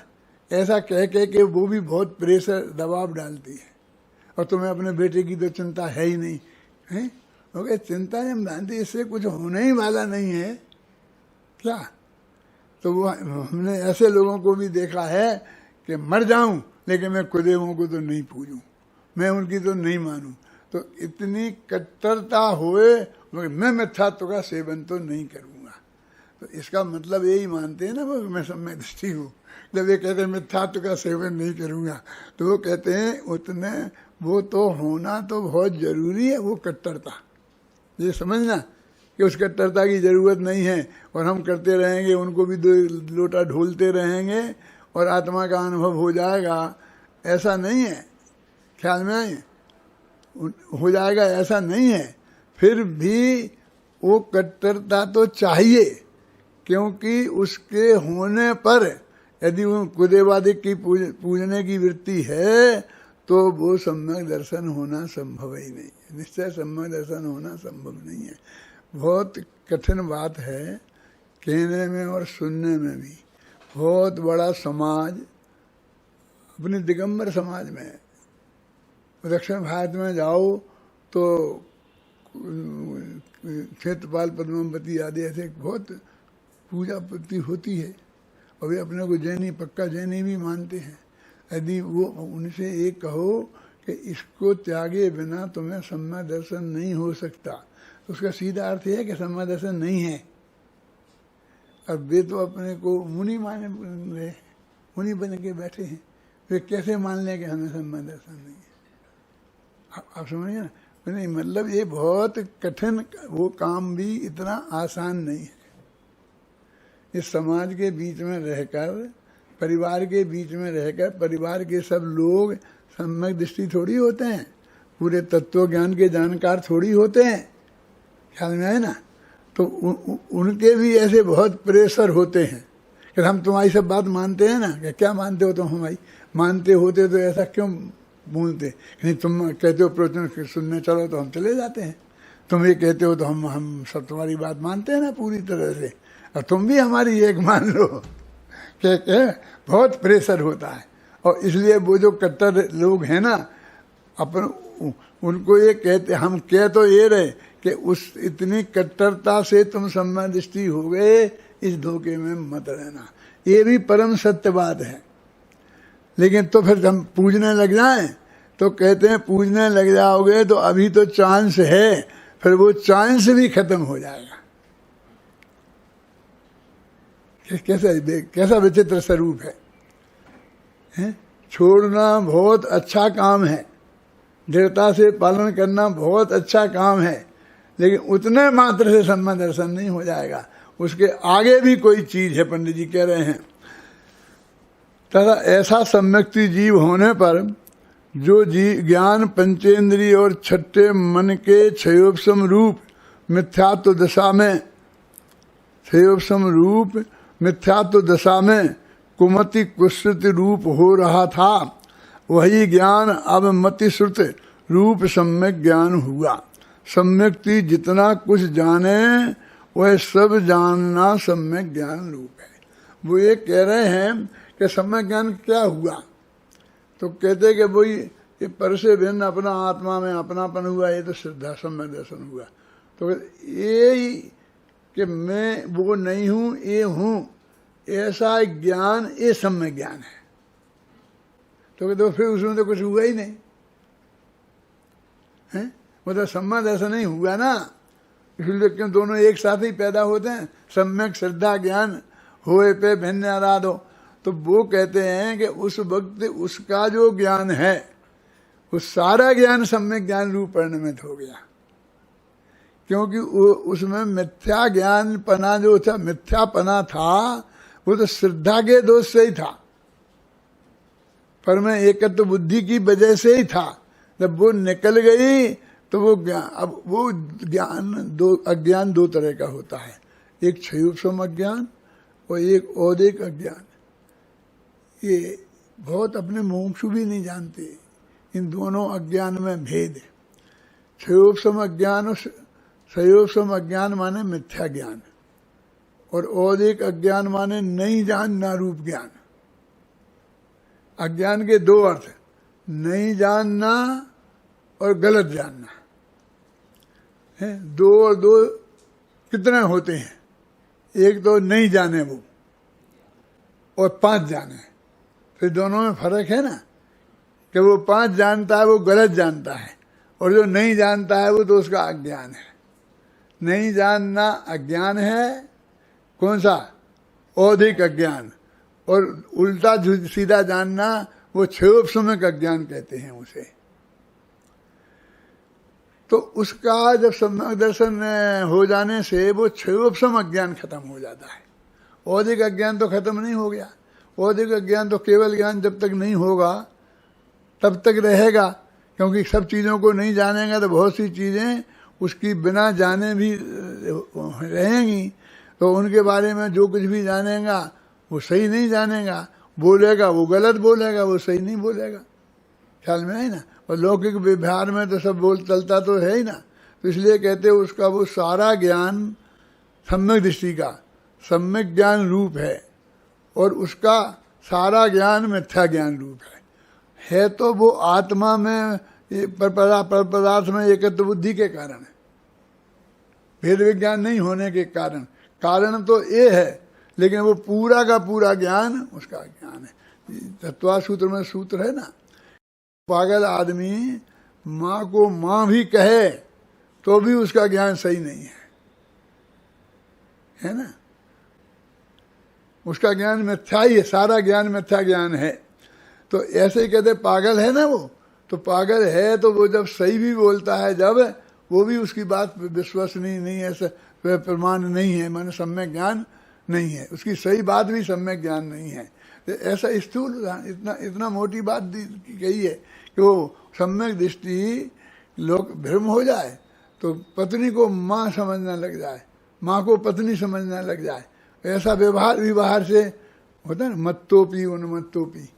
ऐसा कह के वो भी बहुत प्रेशर दबाव डालती है। और तुम्हें अपने बेटे की तो चिंता है ही नहीं, है ओके, चिंता जब डालती, इससे कुछ होने ही वाला नहीं है क्या। तो वो हमने ऐसे लोगों को भी देखा है कि मर जाऊं लेकिन मैं कुलदेवों को तो नहीं पूजूं, मैं उनकी तो नहीं मानूं। तो इतनी कट्टरता होए मगर मैं मिथ्यात्व का सेवन तो नहीं करूंगा। तो इसका मतलब यही मानते हैं ना वो, मैं सम्यक दृष्टि हूँ। जब ये कहते हैं मिथ्यात्व का सेवन नहीं करूंगा, तो वो कहते हैं उतने वो तो होना तो बहुत जरूरी है, वो कट्टरता। ये समझना कि उस कट्टरता की जरूरत नहीं है, और हम करते रहेंगे, उनको भी 2 लोटा ढोलते रहेंगे और आत्मा का अनुभव हो जाएगा, ऐसा नहीं है। ख्याल में आए, हो जाएगा ऐसा नहीं है। फिर भी वो कट्टरता तो चाहिए, क्योंकि उसके होने पर यदि वो कुदेवादिक की पूजने की वृत्ति है तो वो सम्यक दर्शन होना संभव ही नहीं है। निश्चय सम्यक दर्शन होना संभव नहीं है। बहुत कठिन बात है कहने में और सुनने में भी। बहुत बड़ा समाज, अपने दिगंबर समाज में, दक्षिण भारत में जाओ तो क्षेत्रपाल पद्मावती आदि ऐसे बहुत पूजा पत्ति होती है, और वे अपने को जैनी, पक्का जैनी भी मानते हैं। यदि वो उनसे एक कहो कि इसको त्यागे बिना तुम्हें सम्यक दर्शन नहीं हो सकता, तो उसका सीधा अर्थ है कि सम्यक दर्शन नहीं है। अब वे तो अपने को मुनि माने रहे, मुनि बन के बैठे हैं, वे कैसे मान लें कि हमें सम्यक दर्शन नहीं है। आप समझिए ना, नहीं मतलब ये बहुत कठिन, वो काम भी इतना आसान नहीं है। इस समाज के बीच में रहकर, परिवार के बीच में रहकर, परिवार के सब लोग सम्यक दृष्टि थोड़ी होते हैं, पूरे तत्व ज्ञान के जानकार थोड़ी होते हैं। ख्याल में आए ना। तो उनके भी ऐसे बहुत प्रेशर होते हैं कि हम तुम्हारी सब बात मानते हैं ना, कि क्या मानते हो तुम हमारी, मानते होते तो ऐसा क्यों बोलते, नहीं तुम कहते हो प्रवचन सुनने चलो तो हम चले जाते हैं, तुम ये कहते हो तो हम सब तुम्हारी बात मानते हैं ना पूरी तरह से, और तुम भी हमारी एक मान लो। क्या बहुत प्रेशर होता है। और इसलिए वो जो कट्टर लोग हैं ना, अपन उनको ये कहते, हम कह तो ये रहे कि उस इतनी कट्टरता से तुम सम्यक दृष्टि हो गए, इस धोखे में मत रहना। ये भी परम सत्य बात है। लेकिन तो फिर हम पूजने लग जाएं, तो कहते हैं पूजने लग जाओगे तो अभी तो चांस है, फिर वो चांस भी खत्म हो जाएगा। कैसा विचित्र स्वरूप है? छोड़ना बहुत अच्छा काम है, दृढ़ता से पालन करना बहुत अच्छा काम है, लेकिन उतने मात्र से सम्यक दर्शन नहीं हो जाएगा, उसके आगे भी कोई चीज है। पंडित जी कह रहे हैं, तथा ऐसा सम्यक्ति जीव होने पर जो ज्ञान पंचेंद्रिय और छठे मन के क्षयोपशम रूप मिथ्यात्व दशा में, क्षयोपशम रूप मिथ्यात्व दशा में कुमति कुश्रुति रूप हो रहा था, वही ज्ञान अब मति श्रुत रूप सम्यक ज्ञान हुआ। सम्यक्ति जितना कुछ जाने वह सब जानना सम्यक ज्ञान रूप है। वो ये कह रहे हैं कि सम्यक ज्ञान क्या हुआ, तो कहते कि वही ये पर से भिन्न अपना आत्मा में अपनापन हुआ, ये तो श्रद्धा सम्यक दर्शन हुआ। तो ये कि मैं वो नहीं हूँ, ये हूँ, ऐसा ज्ञान ये सम्यक ज्ञान है। तो फिर उसमें तो कुछ हुआ ही नहीं है, वो तो सम्यक दर्शन नहीं हुआ ना। इसलिए क्यों दोनों एक साथ ही पैदा होते हैं, सम्यक श्रद्धा ज्ञान होए पे भिन्न आराधो। तो वो कहते हैं कि उस वक्त उसका जो ज्ञान है, वो सारा ज्ञान सम्यक ज्ञान रूप परिणमित हो गया। क्योंकि उसमें मिथ्या ज्ञान पना जो था, मिथ्यापना था, वो तो श्रद्धा के दोष से ही था, पर मैं एकत्व बुद्धि की वजह से ही था। जब वो निकल गई तो वो ज्ञान, अब वो ज्ञान अज्ञान दो तरह का होता है, एक क्षयोपम अज्ञान और एक औदिक अज्ञान। ये बहुत अपने मुमुक्षु भी नहीं जानते इन दोनों अज्ञान में भेद है। क्षयोपम अज्ञान और क्षयोपम अज्ञान माने मिथ्या ज्ञान, और औदिक अज्ञान माने नहीं जानना रूप ज्ञान। अज्ञान के दो अर्थ, नहीं जानना और गलत जानना है। दो और दो कितने होते हैं? एक तो नहीं जाने वो, और 5 जाने, फिर दोनों में फर्क है ना, कि वो 5 जानता है वो गलत जानता है, और जो नहीं जानता है वो तो उसका अज्ञान है। नहीं जानना अज्ञान है, कौन सा? औधिक अज्ञान। और उल्टा सीधा जानना वो क्षयोपशमक अज्ञान कहते हैं उसे। तो उसका जब सम्यक दर्शन हो जाने से वो क्षयोपशम अज्ञान खत्म हो जाता है। औधिक अज्ञान तो खत्म नहीं हो गया। औधिक अज्ञान तो केवल ज्ञान जब तक नहीं होगा तब तक रहेगा, क्योंकि सब चीज़ों को नहीं जानेगा तो बहुत सी चीज़ें उसकी बिना जाने भी रहेंगी, तो उनके बारे में जो कुछ भी जानेगा वो सही नहीं जानेगा, बोलेगा वो गलत बोलेगा, वो सही नहीं बोलेगा। ख्याल में है ना। और लौकिक व्यवहार में तो सब बोल चलता तो है ही ना। तो इसलिए कहते हैं उसका वो सारा ज्ञान सम्यक दृष्टि का सम्यक ज्ञान रूप है, और उसका सारा ज्ञान मिथ्या ज्ञान रूप है तो वो आत्मा में पर पदार्थ में एकत्व बुद्धि के कारण है, भेद विज्ञान नहीं होने के कारण। कारण तो ये है, लेकिन वो पूरा का पूरा ज्ञान उसका ज्ञान है। तत्वा सूत्र में सूत्र है ना, पागल आदमी माँ को माँ भी कहे तो भी उसका ज्ञान सही नहीं है ना। उसका ज्ञान मिथ्या ही है, सारा ज्ञान मिथ्या ज्ञान है। तो ऐसे ही कहते पागल है ना वो, तो पागल है तो वो जब सही भी बोलता है, जब वो भी उसकी बात विश्वसनीय नहीं है, प्रमाण नहीं है, माने सम्यक ज्ञान नहीं है, उसकी सही बात भी सम्यक ज्ञान नहीं है। तो ऐसा स्थूल इतना मोटी बात कही है कि वो सम्यक दृष्टि लोग भ्रम हो जाए तो पत्नी को माँ समझने लग जाए, माँ को पत्नी समझने लग जाए। ऐसा व्यवहार भी बाहर से होता है ना, मत्तोपी उन्मत्तोपी,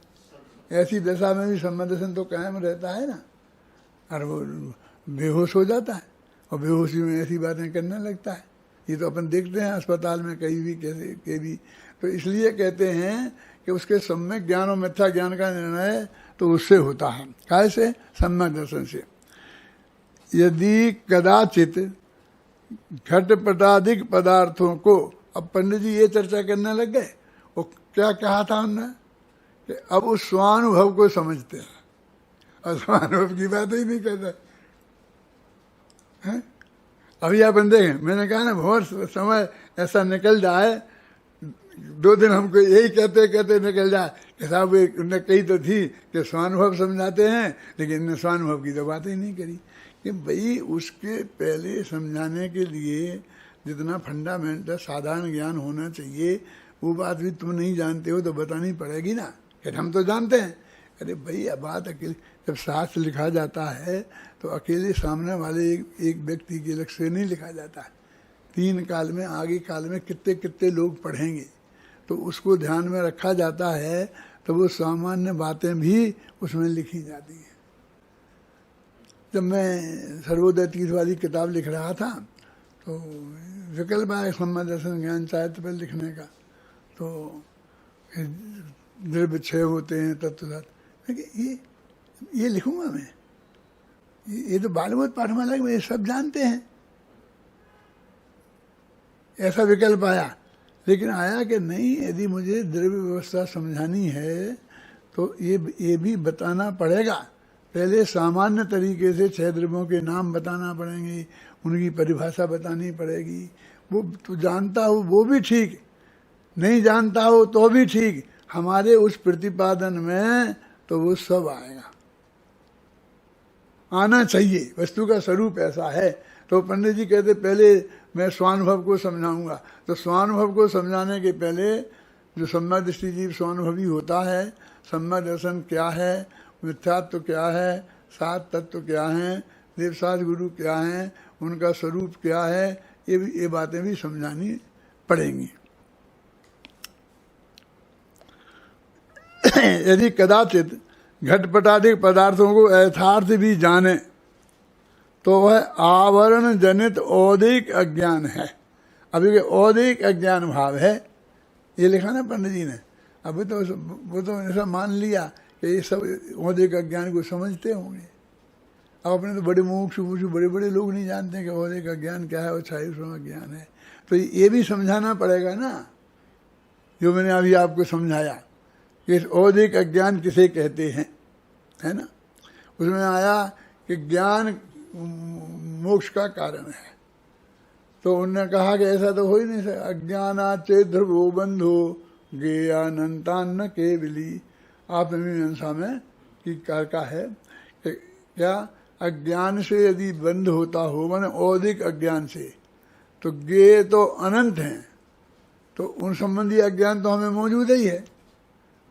ऐसी दशा में भी सम्मदर्शन तो कायम रहता है ना, और वो बेहोश हो जाता है और बेहोशी में ऐसी बातें करने लगता है। ये तो अपन देखते हैं अस्पताल में कहीं भी कैसे के भी। तो इसलिए कहते हैं कि उसके सम्यक ज्ञान और मिथ्या ज्ञान का निर्णय तो उससे होता है। कैसे? सम्यक दर्शन से। यदि कदाचित घटपटादिक पदार्थों को, अब पंडित जी ये चर्चा करने लग गए, वो क्या कहा था उन्होंने कि अब उस स्वानुभव को समझते हैं, और स्वानुभव की बात ही नहीं करते हैं। अभी अपन देखें, मैंने कहा ना बहुत समय ऐसा निकल जाए, 2 दिन हमको यही कहते कहते निकल जाए कि साहब उन्हें कही तो थी कि स्वानुभव समझाते हैं, लेकिन इन्हें स्वानुभव की तो बात ही नहीं करी कि भाई उसके पहले समझाने के लिए जितना फंडामेंटल साधारण ज्ञान होना चाहिए वो बात भी तुम नहीं जानते हो तो बतानी पड़ेगी ना, कि हम तो जानते हैं। अरे भाई अब बात अकेले जब शास्त्र लिखा जाता है तो अकेले सामने वाले एक व्यक्ति के लक्ष्य से नहीं लिखा जाता है। 3 काल में, आगे काल में कितने कितने लोग पढ़ेंगे, तो उसको ध्यान में रखा जाता है, तो वो सामान्य बातें भी उसमें लिखी जाती हैं। जब मैं सर्वोदय तीर्थ वाली किताब लिख रहा था तो विकल्प आया सम्यक दर्शन ज्ञान साहित्य पर लिखने का, तो द्रव्य क्षय होते हैं तत्वसात, ये लिखूंगा मैं, ये तो बालवत पाठमाला में ये सब जानते हैं। ऐसा विकल्प आया, लेकिन आया कि नहीं, यदि मुझे द्रव्य व्यवस्था समझानी है तो ये भी बताना पड़ेगा। पहले सामान्य तरीके से 6 द्रव्यों के नाम बताना पड़ेंगे, उनकी परिभाषा बतानी पड़ेगी। वो तो जानता हो वो भी ठीक, नहीं जानता हो तो भी ठीक, हमारे उस प्रतिपादन में तो वो सब आएगा, आना चाहिए। वस्तु का स्वरूप ऐसा है, तो पंडित जी कहते पहले मैं स्वानुभव को समझाऊंगा। तो स्वानुभव को समझाने के पहले जो सम्यक दृष्टि जीव स्वानुभवी होता है, सम्यक दर्शन क्या है, मिथ्यात्व क्या है, सात तत्व क्या हैं, देवसाज गुरु क्या हैं, उनका स्वरूप क्या है, ये बातें भी समझानी पड़ेंगी। यदि कदाचित घटपटादिक पदार्थों को यथार्थ भी जाने तो वह आवरण जनित औदिक अज्ञान है। अभी के औदिक अज्ञान भाव है, ये लिखा ना पंडित जी ने। अभी तो वो तो ऐसा मान लिया कि ये सब औदिक अज्ञान को समझते होंगे। अब अपने तो बड़े मुमुक्षु बड़े बड़े लोग नहीं जानते कि औदिक अज्ञान क्या है और छायुषम अज्ञान है। तो ये भी समझाना पड़ेगा ना, जो मैंने अभी आपको समझाया कि औदिक अज्ञान किसे कहते हैं, है ना। उसमें आया कि ज्ञान मोक्ष का कारण है। तो उन्होंने कहा कि ऐसा तो हो ही नहीं सकता। अज्ञानाचे ध्रुवो बंधो गेयानंतान्न केवली। आप मीमांसा में की का है कि क्या अज्ञान से यदि बंध होता हो, माने औदिक अज्ञान से, तो गे तो अनंत हैं, तो उन संबंधी अज्ञान तो हमें मौजूद ही है।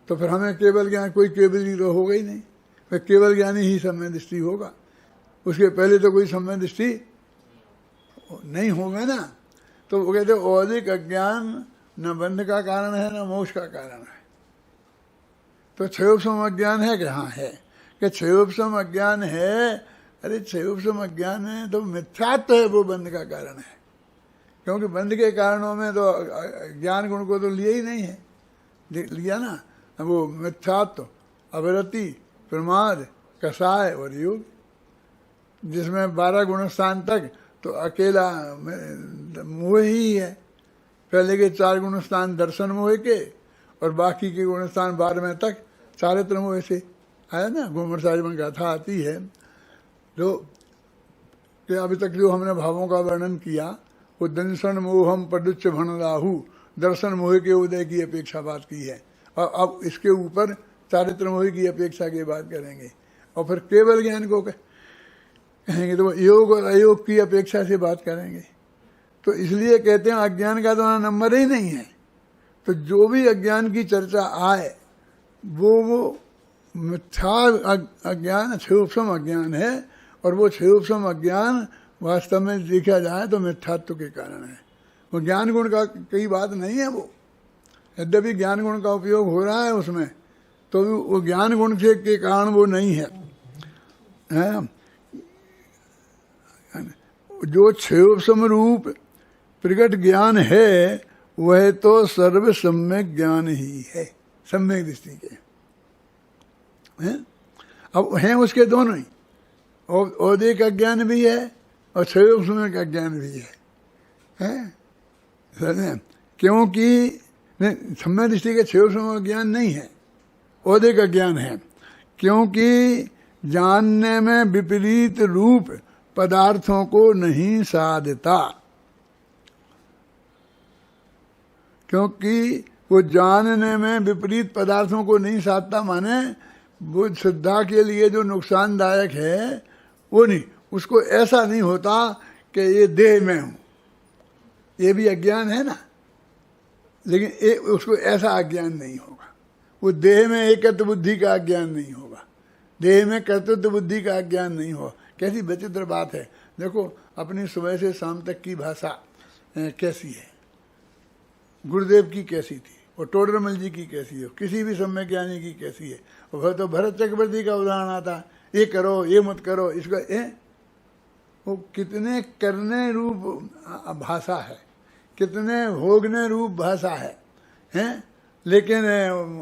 तो फिर हमें केवल ज्ञान, कोई केवल तो होगा ही नहीं, फिर केवल ज्ञानी ही सम्यक दृष्टि होगा। उसके पहले तो कोई सम्यक दृष्टि नहीं होगा ना। तो वो कहते औदिक अज्ञान न बंध का कारण है न मोक्ष का कारण है। तो क्षयोपशम अज्ञान है कि हाँ है, कि क्षयोपशम अज्ञान है। अरे क्षयोपशम अज्ञान है तो मिथ्यात्व है, वो बंध का कारण है। क्योंकि बंध के कारणों में तो ज्ञान गुण को तो लिया ही नहीं है, लिया ना। वो मिथ्यात्व, अवरति, प्रमाद, कषाय और योग, जिसमें 12 गुणस्थान तक तो अकेला मोह ही है। पहले के 4 गुणस्थान दर्शन मोह के और बाकी के गुणस्थान 12वें तक चारित्र मोह से आया ना। घूमर सारी में गाथा आती है जो कि अभी तक जो हमने भावों का वर्णन किया, वो दंशन मोहम पदुच्च भण राहु, दर्शन मोह के उदय की अपेक्षा बात की है। और अब इसके ऊपर चारित्र मोह की अपेक्षा की बात करेंगे और फिर केवल ज्ञान को कहेंगे, तो योग और अयोग की अपेक्षा से बात करेंगे। तो इसलिए कहते हैं अज्ञान का तो नंबर ही नहीं है। तो जो भी अज्ञान की चर्चा आए वो मिथ्या अज्ञान, क्षयोपशम अज्ञान है। और वो क्षयोपशम अज्ञान वास्तव में देखा जाए तो मिथ्यात्व के कारण है। वो ज्ञान गुण का कई बात नहीं है। वो यद्यपि ज्ञान गुण का उपयोग हो रहा है उसमें, तो वो ज्ञान गुण से के कारण वो नहीं है, जो क्षयोपशम रूप प्रकट ज्ञान है वह तो सर्व सम्यक ज्ञान ही है, सम्यक दृष्टि के हैं। अब हैं उसके दोनों ही, औदिक का ज्ञान भी है और क्षयोपशम का ज्ञान भी है। क्योंकि सम्यक दृष्टि के क्षयोपशम का ज्ञान नहीं है, औदिक का ज्ञान है। क्योंकि जानने में विपरीत रूप पदार्थों को नहीं साधता। क्योंकि वो जानने में विपरीत पदार्थों को नहीं साधता, माने वो श्रद्धा के लिए जो नुकसानदायक है वो नहीं, उसको ऐसा नहीं होता कि ये देह में हूं, ये भी अज्ञान है ना। लेकिन उसको ऐसा अज्ञान नहीं होगा। वो देह में एकत्व बुद्धि का अज्ञान नहीं होगा, देह में कर्तृत्व बुद्धि का अज्ञान नहीं होगा। कैसी विचित्र बात है। देखो अपनी सुबह से शाम तक की भाषा कैसी है, गुरुदेव की कैसी थी, और टोडरमल जी की कैसी है, किसी भी सम्यक ज्ञानी की कैसी है। और तो भरत चक्रवर्ती का उदाहरण आता, ये करो ये मत करो, इसका वो कितने करने रूप भाषा है, कितने भोगने रूप भाषा है, हैं? लेकिन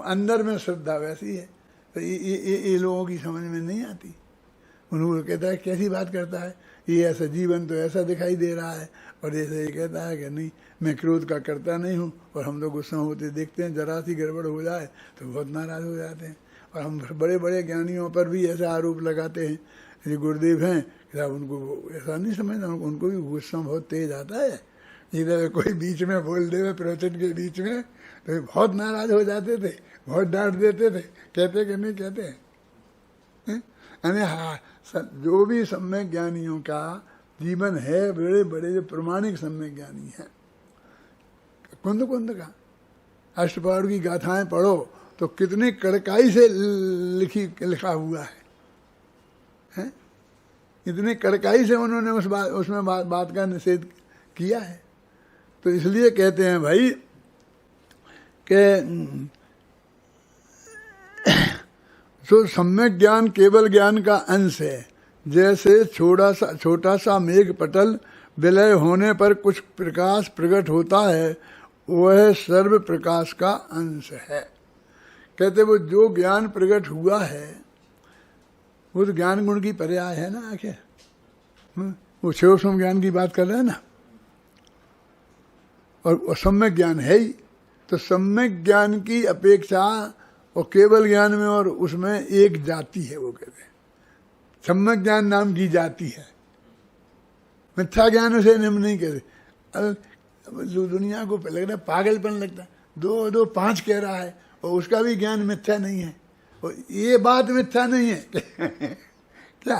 अंदर में श्रद्धा वैसी है। तो ये लोगों की समझ में नहीं आती। उन्होंने कहता है कैसी बात करता है, ये ऐसा जीवन तो ऐसा दिखाई दे रहा है, और ऐसे ये कहता है कि नहीं मैं क्रोध का करता नहीं हूँ, और हम तो गुस्सा होते देखते हैं, जरा सी गड़बड़ हो जाए तो बहुत नाराज हो जाते हैं। और हम बड़े बड़े ज्ञानियों पर भी ऐसा आरोप लगाते हैं, ये गुरुदेव हैं क्या उनको ऐसा नहीं समझना, उनको भी गुस्सा बहुत तेज आता है। इधर कोई बीच में बोल दे प्रवचन के बीच में तो बहुत नाराज हो जाते थे, बहुत डांट देते थे, कहते कि नहीं कहते हैं। हाँ, जो भी सम्यक ज्ञानियों का जीवन है, बड़े बड़े जो प्रमाणिक सम्यक ज्ञानी हैं। कुंद कुंद का अष्टपहर की गाथाएं पढ़ो तो कितनी कड़काई से लिखा हुआ है, हैं? इतनी कड़काई से उन्होंने उसमें बात का निषेध किया है। तो इसलिए कहते हैं भाई कि जो सम्यक ज्ञान केवल ज्ञान का अंश है, जैसे छोटा सा मेघ पटल विलय होने पर कुछ प्रकाश प्रकट होता है, वह सर्व प्रकाश का अंश है। कहते वो जो ज्ञान प्रकट हुआ है वो तो ज्ञान गुण की पर्याय है ना। आखिर वो सूक्ष्म ज्ञान की बात कर रहे हैं ना, और सम्यक ज्ञान है ही। तो सम्यक ज्ञान की अपेक्षा और केवल ज्ञान में और उसमें एक जाति है। वो कहते हैं सम्यक ज्ञान नाम की जाति है, मिथ्या ज्ञान उसे निम्न नहीं कहते। जो दुनिया को लग रहा है पागलपन लगता है, 2 2 5 कह रहा है और उसका भी ज्ञान मिथ्या नहीं है, और ये बात मिथ्या नहीं है क्या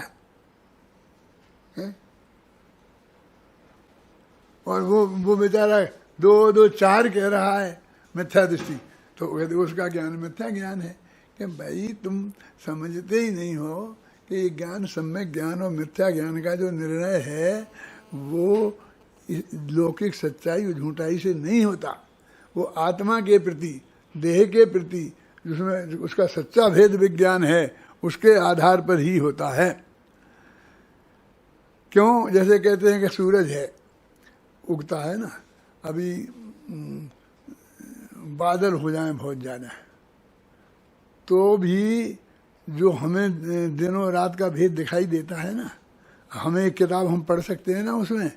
है? और वो बेचारा 2 2 4 कह रहा है मिथ्या दृष्टि, तो उसका ज्ञान मिथ्या ज्ञान है। कि भाई तुम समझते ही नहीं हो कि ये ज्ञान सम्यक ज्ञान और मिथ्या ज्ञान का जो निर्णय है वो लौकिक सच्चाई और झूठाई से नहीं होता। वो आत्मा के प्रति, देह के प्रति जिसमें उसका सच्चा भेद विज्ञान है, उसके आधार पर ही होता है। क्यों? जैसे कहते हैं कि सूरज है, उगता है ना, अभी बादल हो जाए बहुत ज़्यादा, तो भी जो हमें दिनों रात का भेद दिखाई देता है ना, हमें एक किताब हम पढ़ सकते हैं ना उसमें,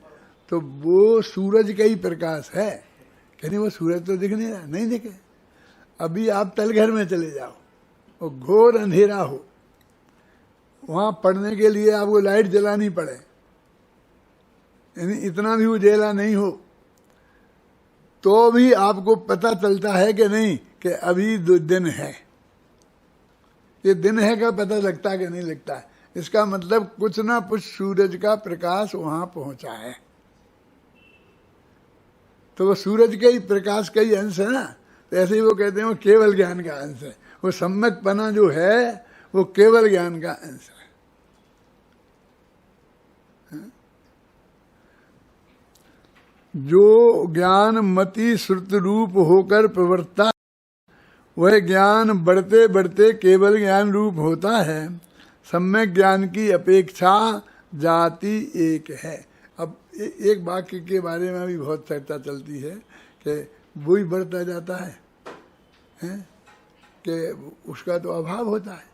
तो वो सूरज का ही प्रकाश है। कहते वो सूरज तो दिख नहीं रहा, नहीं दिखे। अभी आप तलघर में चले जाओ और घोर अंधेरा हो, वहाँ पढ़ने के लिए आपको लाइट जलानी पड़े, यानी इतना भी उजेला नहीं हो, तो भी आपको पता चलता है कि नहीं कि अभी 2 दिन है। ये दिन है का पता लगता है कि नहीं लगता है? इसका मतलब कुछ ना कुछ सूरज का प्रकाश वहां पहुंचा है। तो वो सूरज के ही प्रकाश का ही अंश है ना। तो ऐसे ही वो कहते हैं वो केवल ज्ञान का अंश है। वो सम्यक पना जो है वो केवल ज्ञान का अंश है। जो ज्ञान मति श्रुत रूप होकर प्रवर्तता, वह ज्ञान बढ़ते बढ़ते केवल ज्ञान रूप होता है। सम्यक ज्ञान की अपेक्षा जाति एक है। अब एक वाक्य के बारे में भी बहुत चर्चा चलती है कि वही बढ़ता जाता है, कि उसका तो अभाव होता है,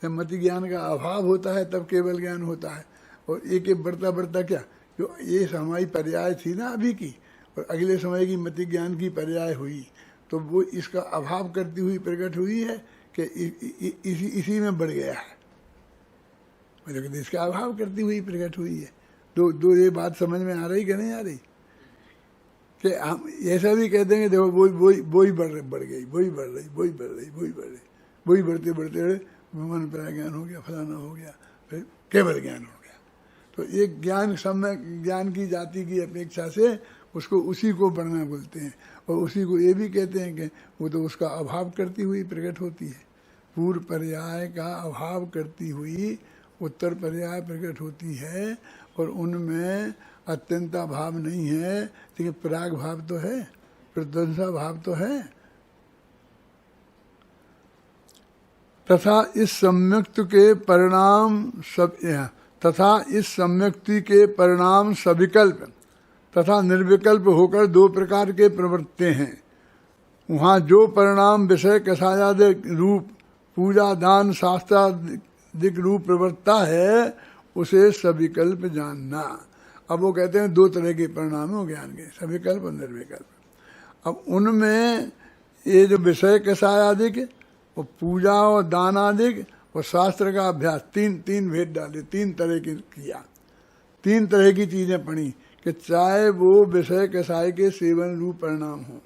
जब मति ज्ञान का अभाव होता है तब केवल ज्ञान होता है। और एक एक बढ़ता बढ़ता क्या, जो ये हमारी पर्याय थी ना अभी की, और अगले समय की मति ज्ञान की पर्याय हुई, तो वो इसका अभाव करती हुई प्रकट हुई है कि इसी में बढ़ गया है, मतलब इसका अभाव करती हुई प्रकट हुई है। दो ये बात समझ में आ रही कि नहीं आ रही? कि हम ऐसा भी कहते हैं कि देखो वही बढ़ गई, वही बढ़ रही, वही बढ़ रही, वही बढ़ रही, वही बढ़ते बढ़ते मन पर ज्ञान हो गया, फलाना हो गया, फिर केवल ज्ञान हो गया। तो एक ज्ञान सम्यक ज्ञान की जाति की अपेक्षा से उसको उसी को बढ़ना बोलते हैं। और उसी को ये भी कहते हैं कि वो तो उसका अभाव करती हुई प्रकट होती है। पूर्व पर्याय का अभाव करती हुई उत्तर पर्याय प्रकट होती है, और उनमें अत्यंता भाव नहीं है, लेकिन पराग भाव तो है, प्रध्वंसा भाव तो है। तथा इस सम्यक्ति के परिणाम सविकल्प तथा निर्विकल्प होकर 2 प्रकार के प्रवर्तते हैं। वहाँ जो परिणाम विषय कषायादिक रूप, पूजा दान शास्त्रादिक रूप प्रवर्तता है, उसे सविकल्प जानना। अब वो कहते हैं 2 तरह के परिणाम हो ज्ञान के, सविकल्प और निर्विकल्प। अब उनमें ये जो विषय कषायादिक और पूजा और दान आदिक और शास्त्र का अभ्यास, तीन भेद डाले, 3 तरह की किया, 3 तरह की चीजें पढ़ी कि चाहे वो विषय कषाय के सेवन रूप परिणाम हो,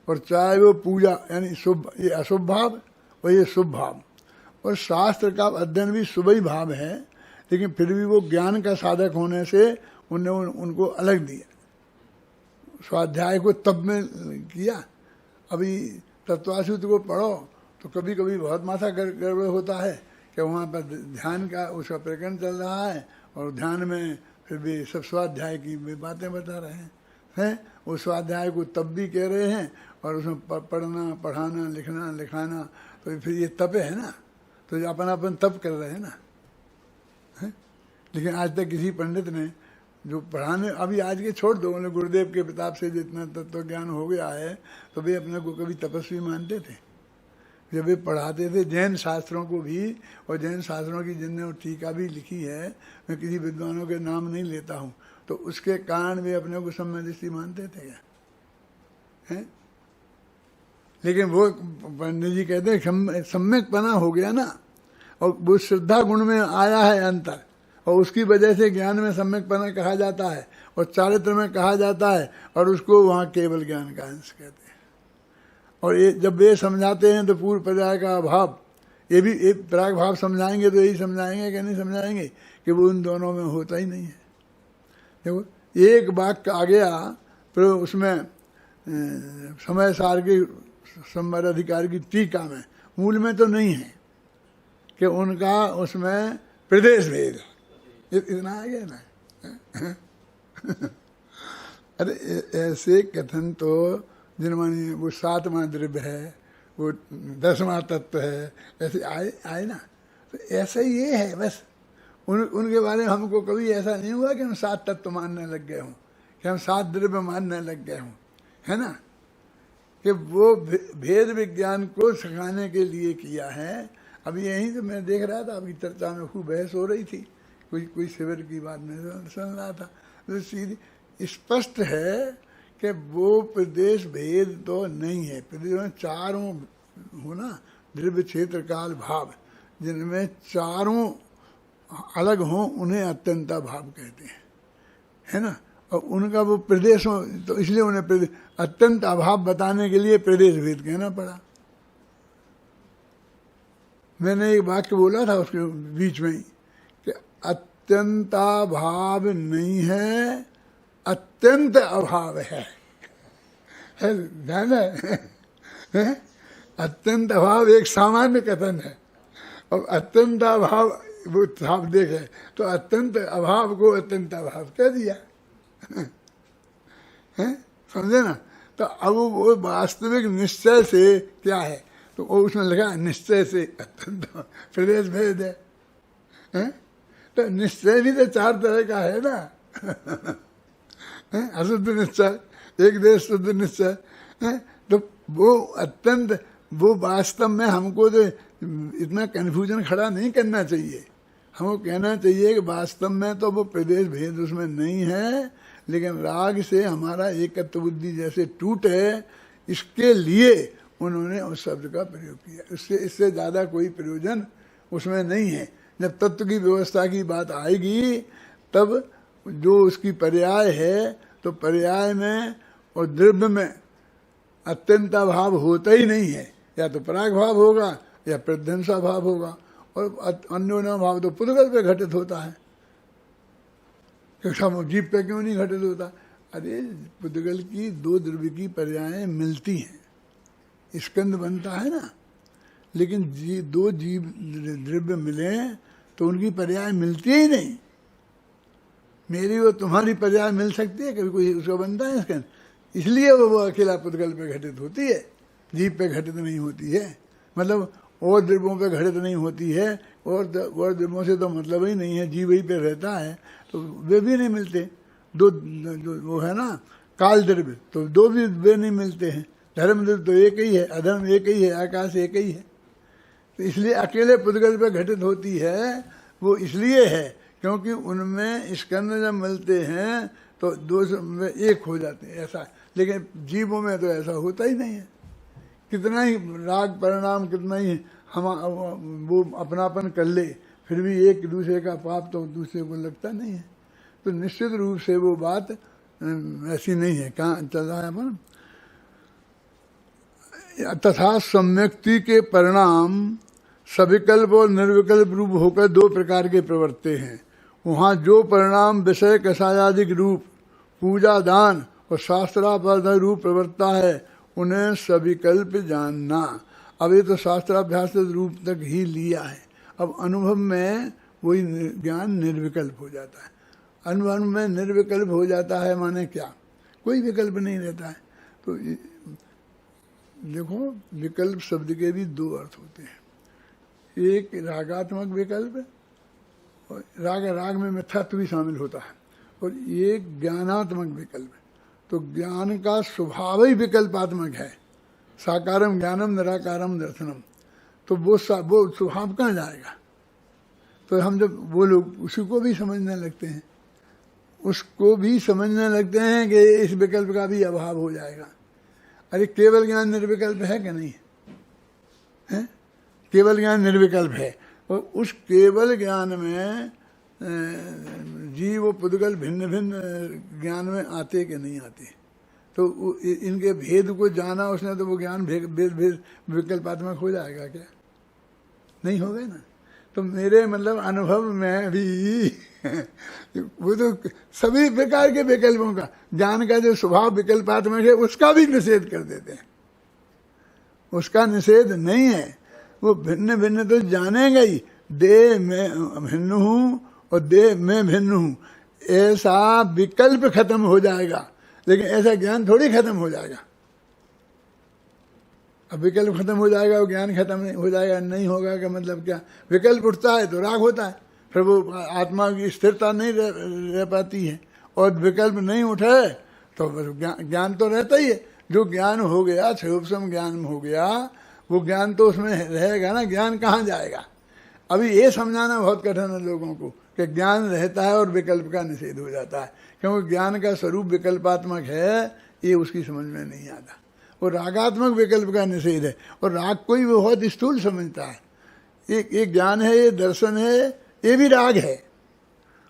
और चाहे वो पूजा यानी शुभ, ये अशुभ भाव और ये शुभ भाव, और शास्त्र का अध्ययन भी शुभ ही भाव है, लेकिन फिर भी वो ज्ञान का साधक होने से उनने उनको अलग दिया। स्वाध्याय को तब में किया। अभी तत्वासूत्र को पढ़ो तो कभी कभी बहुत माथा गड़बड़ होता है कि वहाँ पर ध्यान का उसका प्रकरण चल रहा है और ध्यान में फिर भी सब स्वाध्याय की बातें बता रहे हैं। उस स्वाध्याय को तब भी कह रहे हैं और उसमें पढ़ना पढ़ाना लिखना लिखाना, तो फिर ये तप है ना, तो अपन तप कर रहे हैं ना है? लेकिन आज तक किसी पंडित ने जो पढ़ाने, अभी आज के छोड़ दो, मतलब गुरुदेव के प्रताप से जितना तत्व ज्ञान हो गया है तो वे अपने को कभी तपस्वी मानते थे। जब वे पढ़ाते थे जैन शास्त्रों को भी, और जैन शास्त्रों की जिनने टीका भी लिखी है, मैं किसी विद्वानों के नाम नहीं लेता हूँ, तो उसके कारण वे अपने को सम्यदृष्टि मानते थे क्या हैं? लेकिन वो पंडित जी कहते हैं सम्यक पना हो गया ना, और वो श्रद्धा गुण में आया है अंतर, और उसकी वजह से ज्ञान में सम्यक पना कहा जाता है और चारित्र में कहा जाता है, और उसको वहाँ केवल ज्ञान का अंश कहते हैं। और ये जब वे समझाते हैं तो पूर्व पर्याय का अभाव, ये भी एक पराग भाव समझाएंगे तो यही समझाएंगे कि नहीं समझाएंगे कि वो उन दोनों में होता ही नहीं है। देखो एक वाक्य आ गया फिर उसमें समय सार की संवर अधिकार की टीका में, मूल में तो नहीं है कि उनका उसमें प्रदेश भेद, इतना आ गया ना अरे ऐसे कथन तो जिनमानी वो 7वां द्रव्य है, वो 10वां तत्व है, ऐसे आए ना, तो ऐसा ही ये है बस। उनके बारे में हमको कभी ऐसा नहीं हुआ कि हम 7 तत्व मानने लग गए हों, कि हम 7 द्रव्य मानने लग गए हों, है ना, कि वो भेद विज्ञान को सिखाने के लिए किया है। अभी यहीं तो मैं देख रहा था, अभी चर्चा में खूब बहस हो रही थी, कोई शिविर की बात नहीं सुन रहा था, तो सीधी स्पष्ट है कि वो प्रदेश भेद तो नहीं है। प्रदेश में चारों हो ना, द्रव्य क्षेत्र काल भाव, जिनमें चारों अलग हों उन्हें अत्यंता भाव कहते हैं, है ना। और उनका वो प्रदेशों, तो इसलिए उन्हें प्रदेश अत्यंत अभाव बताने के लिए प्रदेश भेद कहना पड़ा। मैंने एक वाक्य बोला था उसके बीच में ही कि अत्यंताभाव नहीं है, अत्यंत अभाव है ध्यान है? अत्यंत अभाव एक सामान्य कथन है, और अत्यंत अभाव वो शाब्दिक है, तो अत्यंत अभाव को अत्यंत अभाव कह दिया है, समझे ना। तो अब वो वास्तविक निश्चय से क्या है, तो वो उसमें लगा निश्चय से अत्यंत प्रदेश भेद है, तो निश्चय भी तो 4 तरह का है ना अशुद्ध निश्चय, एक देश शुद्ध निश्चय है, तो वो अत्यंत, वो वास्तव में हमको तो इतना कन्फ्यूजन खड़ा नहीं करना चाहिए। हमको कहना चाहिए कि वास्तव में तो वो प्रदेश भेद उसमें नहीं है, लेकिन राग से हमारा एकत्व बुद्धि जैसे टूटे, इसके लिए उन्होंने उस शब्द का प्रयोग किया। इससे ज़्यादा कोई प्रयोजन उसमें नहीं है। जब तत्व की व्यवस्था की बात आएगी तब जो उसकी पर्याय है, तो पर्याय में और द्रव्य में अत्यंताभाव होता ही नहीं है, या तो पराग भाव होगा या प्रध्वंसा भाव होगा, और अन्योन्य भाव तो पुद्गल पे घटित होता है। जीव पे क्यों नहीं घटित होता? अरे पुद्गल की 2 द्रव्य की पर्यायें मिलती हैं, स्कंद बनता है ना, लेकिन 2 जीव द्रव्य मिले तो उनकी पर्याय मिलती ही नहीं। मेरी वो तुम्हारी पर्याय मिल सकती है, कभी कोई उसका बनता है स्कंद, इसलिए वो अकेला पुद्गल पे घटित होती है, जीव पे घटित नहीं होती है, मतलब और द्रव्यों पे घटित नहीं होती है, और द्रव्यों से तो मतलब ही नहीं है, जीव ही पे रहता है, तो वे भी नहीं मिलते। 2 वो है ना काल द्रव्य, तो 2 भी वे नहीं मिलते हैं। धर्म द्रव्य तो एक ही है, अधर्म एक ही है, आकाश एक ही है, तो इसलिए अकेले पुद्गल पे घटित होती है। वो इसलिए है क्योंकि उनमें स्कंद जब मिलते हैं तो 2 में 1 हो जाते हैं, ऐसा। लेकिन जीवों में तो ऐसा होता ही नहीं है। कितना ही राग परिणाम, कितना ही हम वो अपनापन कर ले, फिर भी एक दूसरे का पाप तो दूसरे को लगता नहीं है। तो निश्चित रूप से वो बात ऐसी नहीं है। कहाँ चल रहा है अपन? तथा सम्यक्ति के परिणाम सविकल्प और निर्विकल्प रूप होकर दो प्रकार के प्रवर्ते हैं। वहाँ जो परिणाम विषय कषायादिक रूप, पूजा दान और शास्त्राभ्यास रूप प्रवर्तता है उन्हें सविकल्प जानना। अब ये तो शास्त्राभ्यास रूप तक ही लिया है, अब अनुभव में वही ज्ञान निर्विकल्प हो जाता है। अनुभव में निर्विकल्प हो जाता है माने क्या, कोई विकल्प नहीं रहता है। तो देखो विकल्प शब्द के भी दो अर्थ होते हैं, एक रागात्मक विकल्प, और राग में मिथ्यात्व भी शामिल होता है, और एक ज्ञानात्मक विकल्प। तो ज्ञान का स्वभाव ही विकल्पात्मक है, साकारम ज्ञानम निराकारम दर्शनम। तो वो स्वभाव कहाँ जाएगा। तो हम जब वो लोग उसी को भी समझने लगते हैं, उसको भी समझने लगते हैं कि इस विकल्प का भी अभाव हो जाएगा। अरे केवल ज्ञान निर्विकल्प है कि नहीं है? केवल ज्ञान निर्विकल्प है, और उस केवल ज्ञान में जीव और पुद्गल भिन्न भिन्न ज्ञान में आते कि नहीं आते। तो इनके भेद को जाना उसने, तो वो ज्ञान भेद विकल्पात्मक हो जाएगा क्या? नहीं होगा ना। तो मेरे मतलब अनुभव में भी वो तो सभी प्रकार के विकल्पों का, ज्ञान का जो स्वभाव विकल्पात्मक है उसका भी निषेध कर देते हैं। उसका निषेध नहीं है, वो भिन्न भिन्न तो जानेगा ही। देह में भिन्न हूँ और देह में भिन्न हूँ, ऐसा विकल्प खत्म हो जाएगा, लेकिन ऐसा ज्ञान थोड़ी खत्म हो जाएगा। अब विकल्प खत्म हो जाएगा और ज्ञान खत्म हो जाएगा, नहीं होगा का मतलब क्या? विकल्प उठता है तो राग होता है, फिर वो आत्मा की स्थिरता नहीं रह पाती है। और विकल्प नहीं उठे तो ज्ञान तो रहता ही है। जो ज्ञान हो गया, क्षयोपशम ज्ञान हो गया, वो ज्ञान तो उसमें रहेगा ना, ज्ञान कहाँ जाएगा। अभी ये समझाना बहुत कठिन है लोगों को कि ज्ञान रहता है और विकल्प का निषेध हो जाता है, क्योंकि ज्ञान का स्वरूप विकल्पात्मक है, ये उसकी समझ में नहीं आता। वो रागात्मक विकल्प का निषेध है, और राग को ही वो बहुत स्थूल समझता है। एक ज्ञान है, ये दर्शन है, ये भी राग है।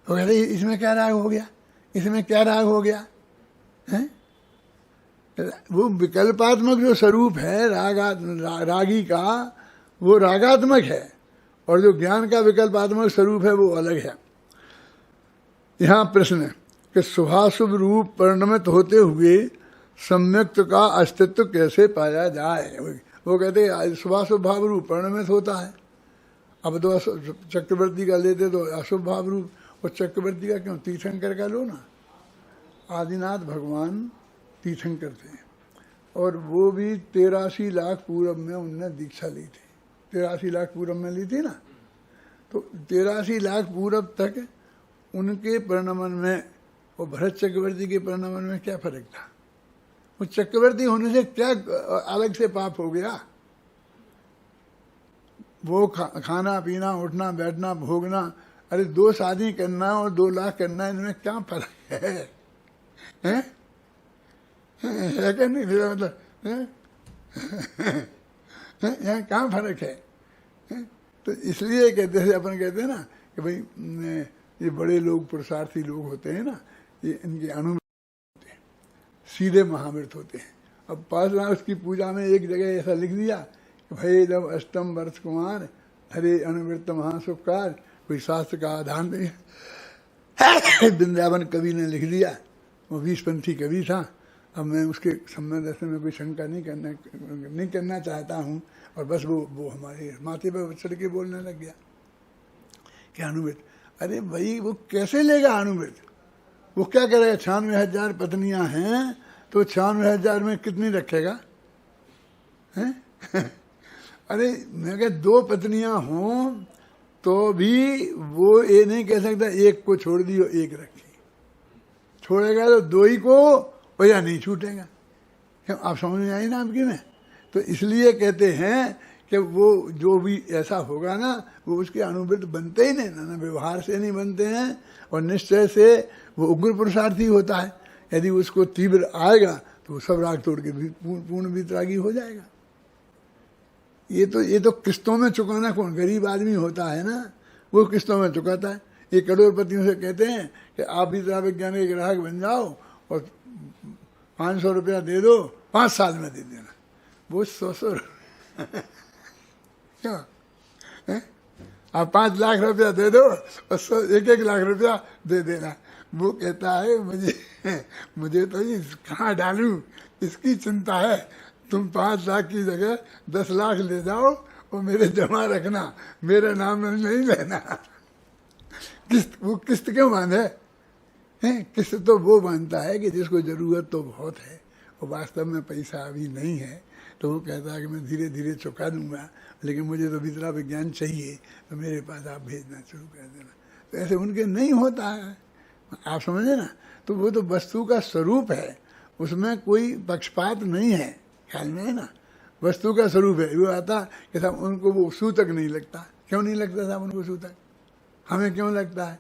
वो कहते इसमें क्या राग हो गया, इसमें क्या राग हो गया है? वो विकल्पात्मक जो स्वरूप है रागी का, वो रागात्मक है, और जो ज्ञान का विकल्पात्मक स्वरूप है वो अलग है। यहाँ प्रश्न है कि शुभाशुभ रूप परिणमित होते हुए सम्यक्त का अस्तित्व कैसे पाया जाए। वो कहते हैं शुभाशुभ भाव रूप परिणमित होता है। अब तो चक्रवर्ती का लेते तो अशुभ भाव रूप, और चक्रवर्ती का क्यों, तीर्थंकर का लो ना। आदिनाथ भगवान तीर्थंकर थे, और वो भी 83 लाख पूर्व में उनने दीक्षा ली थी। 83 लाख पूर्व में ली थी ना। तो 83 लाख पूर्व तक उनके परिणमन में और भरत चक्रवर्ती के परिणमन में क्या फर्क था? वो चक्रवर्ती होने से क्या अलग से पाप हो गया? वो खाना पीना उठना बैठना भोगना, अरे 2 शादी करना और 2 लाख करना, इनमें क्या फर्क है? है क्या नहीं? मतलब यहाँ कहाँ फर्क है? तो इसलिए कहते हैं, अपन कहते हैं ना कि भाई ये बड़े लोग पुरुषार्थी लोग होते हैं ना, ये इनके अनुभव होते हैं, सीधे महामृत होते हैं। अब पार्श्वनाथ की पूजा में एक जगह ऐसा लिख दिया कि भाई जब अष्टम वर्ष कुमार हरे अनुवृत्त महासुखकार, कोई शास्त्र का आधार नहीं। वृंदावन कवि ने लिख दिया, वो 20पंथी कवि था। अब मैं उसके संबंध में कोई शंका नहीं करना चाहता हूँ, और बस वो हमारे माथे पर चढ़ के बोलने लग गया कि अनुवृत्त। अरे भाई वो कैसे लेगा अनुवृत्त? वो क्या करेगा? 96,000 पत्नियां हैं, तो 96,000 में कितनी रखेगा? हैं? अरे मैं कह 2 पत्नियां हों तो भी वो ये नहीं कह सकता एक को छोड़ दियो एक रखी। छोड़ेगा तो 2 ही को, और या नहीं छूटेगा। क्यों? आप समझ में आई ना आपकी में? तो इसलिए कहते हैं कि वो जो भी ऐसा होगा ना, वो उसके अनुवृत्त बनते ही नहीं ना, व्यवहार से नहीं बनते हैं, और निश्चय से वो उग्र पुरुषार्थी होता है। यदि उसको तीव्र आएगा तो वो सब राग तोड़ के पूर्ण वितरागी हो जाएगा। ये तो किस्तों में चुकाना कौन? गरीब आदमी होता है ना, वो किस्तों में चुकाता है। ये करोड़पतियों से कहते हैं कि आप वितरा विज्ञान के ग्राहक बन जाओ और 500 रुपया दे दो, 5 साल में दे देना। वो 100 क्या हैं? आप 5 लाख रुपया दे दो और 1-1 लाख रुपया दे देना। वो कहता है मुझे तो ये कहाँ डालूं इसकी चिंता है। तुम 5 लाख की जगह 10 लाख ले जाओ और मेरे जमा रखना, मेरे नाम में नहीं लेना। किस्त, वो किस्त क्यों बांधे हैं? किस्त तो वो बांधता है कि जिसको जरूरत तो बहुत है और वास्तव में पैसा अभी नहीं है, तो वो कहता है कि मैं धीरे धीरे चुका दूंगा, लेकिन मुझे तो भीतरा विज्ञान चाहिए, तो मेरे पास आप भेजना शुरू कर देना। तो ऐसे उनके नहीं होता है, आप समझे ना। तो वो तो वस्तु का स्वरूप है, उसमें कोई पक्षपात नहीं है, ख्याल में है ना। वस्तु का स्वरूप है। वो आता कि साहब उनको वो सूतक नहीं लगता। क्यों नहीं लगता साहब उनको सूतक? हमें क्यों लगता है?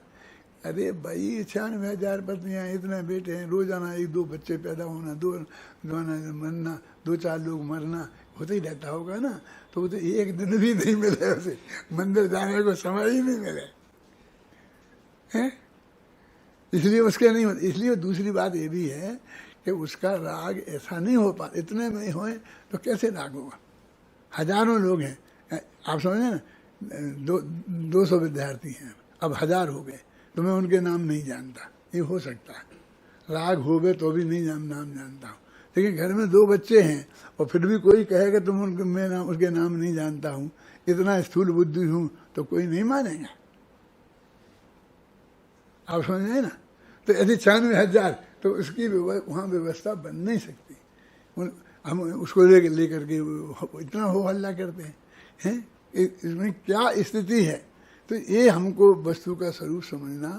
अरे भाई 96,000 पत्नियाँ, इतने बेटे हैं, रोजाना 1-2 बच्चे पैदा होना, 2 मरना, 2-4 लोग मरना होता ही रहता होगा ना। तो वो तो एक दिन भी नहीं मिले उसे मंदिर जाने को समय ही नहीं मिले हैं, इसलिए उसके नहीं होते। इसलिए दूसरी बात ये भी है कि उसका राग ऐसा नहीं हो पा, इतने में होए तो कैसे राग होगा? हजारों लोग हैं, आप समझे ना। 200 विद्यार्थी हैं, अब 1000 हो गए, तो मैं उनके नाम नहीं जानता, ये हो सकता है। राग हो गए तो भी नहीं नाम जानता हूँ। लेकिन घर में 2 बच्चे हैं और फिर भी कोई कहेगा तुम उनके मैं नाम उसके नाम नहीं जानता हूँ, इतना स्थूल बुद्धि हूँ, तो कोई नहीं मानेगा। आप समझ रहे ना। तो यदि 96,000 तो उसकी वहाँ व्यवस्था बन नहीं सकती। हम उसको लेकर के इतना हो हल्ला करते हैं, इसमें क्या स्थिति है। तो ये हमको वस्तु का स्वरूप समझना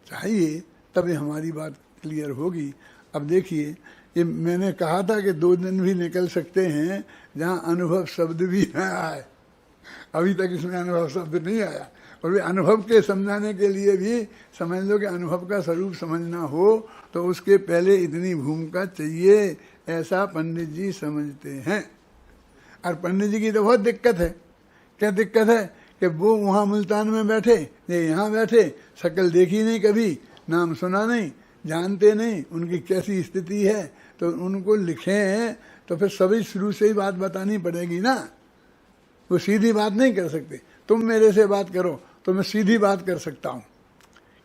चाहिए, तभी हमारी बात क्लियर होगी। अब देखिए, ये मैंने कहा था कि 2 दिन भी निकल सकते हैं जहाँ अनुभव शब्द भी न आए। अभी तक इसमें अनुभव शब्द नहीं आया, और वे अनुभव के समझाने के लिए भी समझ लो कि अनुभव का स्वरूप समझना हो तो उसके पहले इतनी भूमिका चाहिए, ऐसा पंडित जी समझते हैं। और पंडित जी की तो बहुत दिक्कत है। क्या दिक्कत है? कि वो वहाँ मुल्तान में बैठे, ये यहाँ बैठे, शक्ल देखी नहीं कभी, नाम सुना नहीं, जानते नहीं उनकी कैसी स्थिति है, तो उनको लिखे हैं तो फिर सभी शुरू से ही बात बतानी पड़ेगी ना। वो सीधी बात नहीं कर सकते। तुम मेरे से बात करो तो मैं सीधी बात कर सकता हूँ,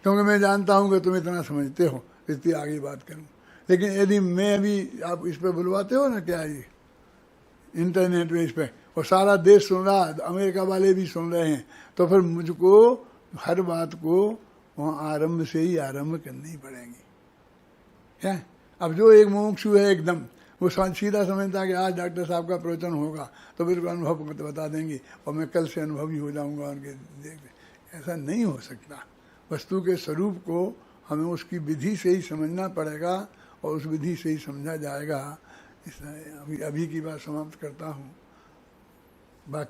क्योंकि मैं जानता हूँ कि तुम इतना समझते हो, इसलिए आगे बात करूँ। लेकिन यदि मैं अभी आप इस पर बुलवाते हो ना, क्या ये इंटरनेट पे, इस पर, और सारा देश सुन रहा, अमेरिका वाले भी सुन रहे हैं, तो फिर मुझको हर बात को वहाँ आरंभ से ही आरंभ करनी पड़ेगी। क्या अब जो एक मुमुक्षु है एकदम, वो सीधा समझता है कि आज डॉक्टर साहब का प्रवचन होगा तो बिल्कुल अनुभव बता देंगे और मैं कल से अनुभवी हो जाऊंगा उनके देख। ऐसा नहीं हो सकता। वस्तु के स्वरूप को हमें उसकी विधि से ही समझना पड़ेगा और उस विधि से ही समझा जाएगा। अभी की बात समाप्त करता हूँ।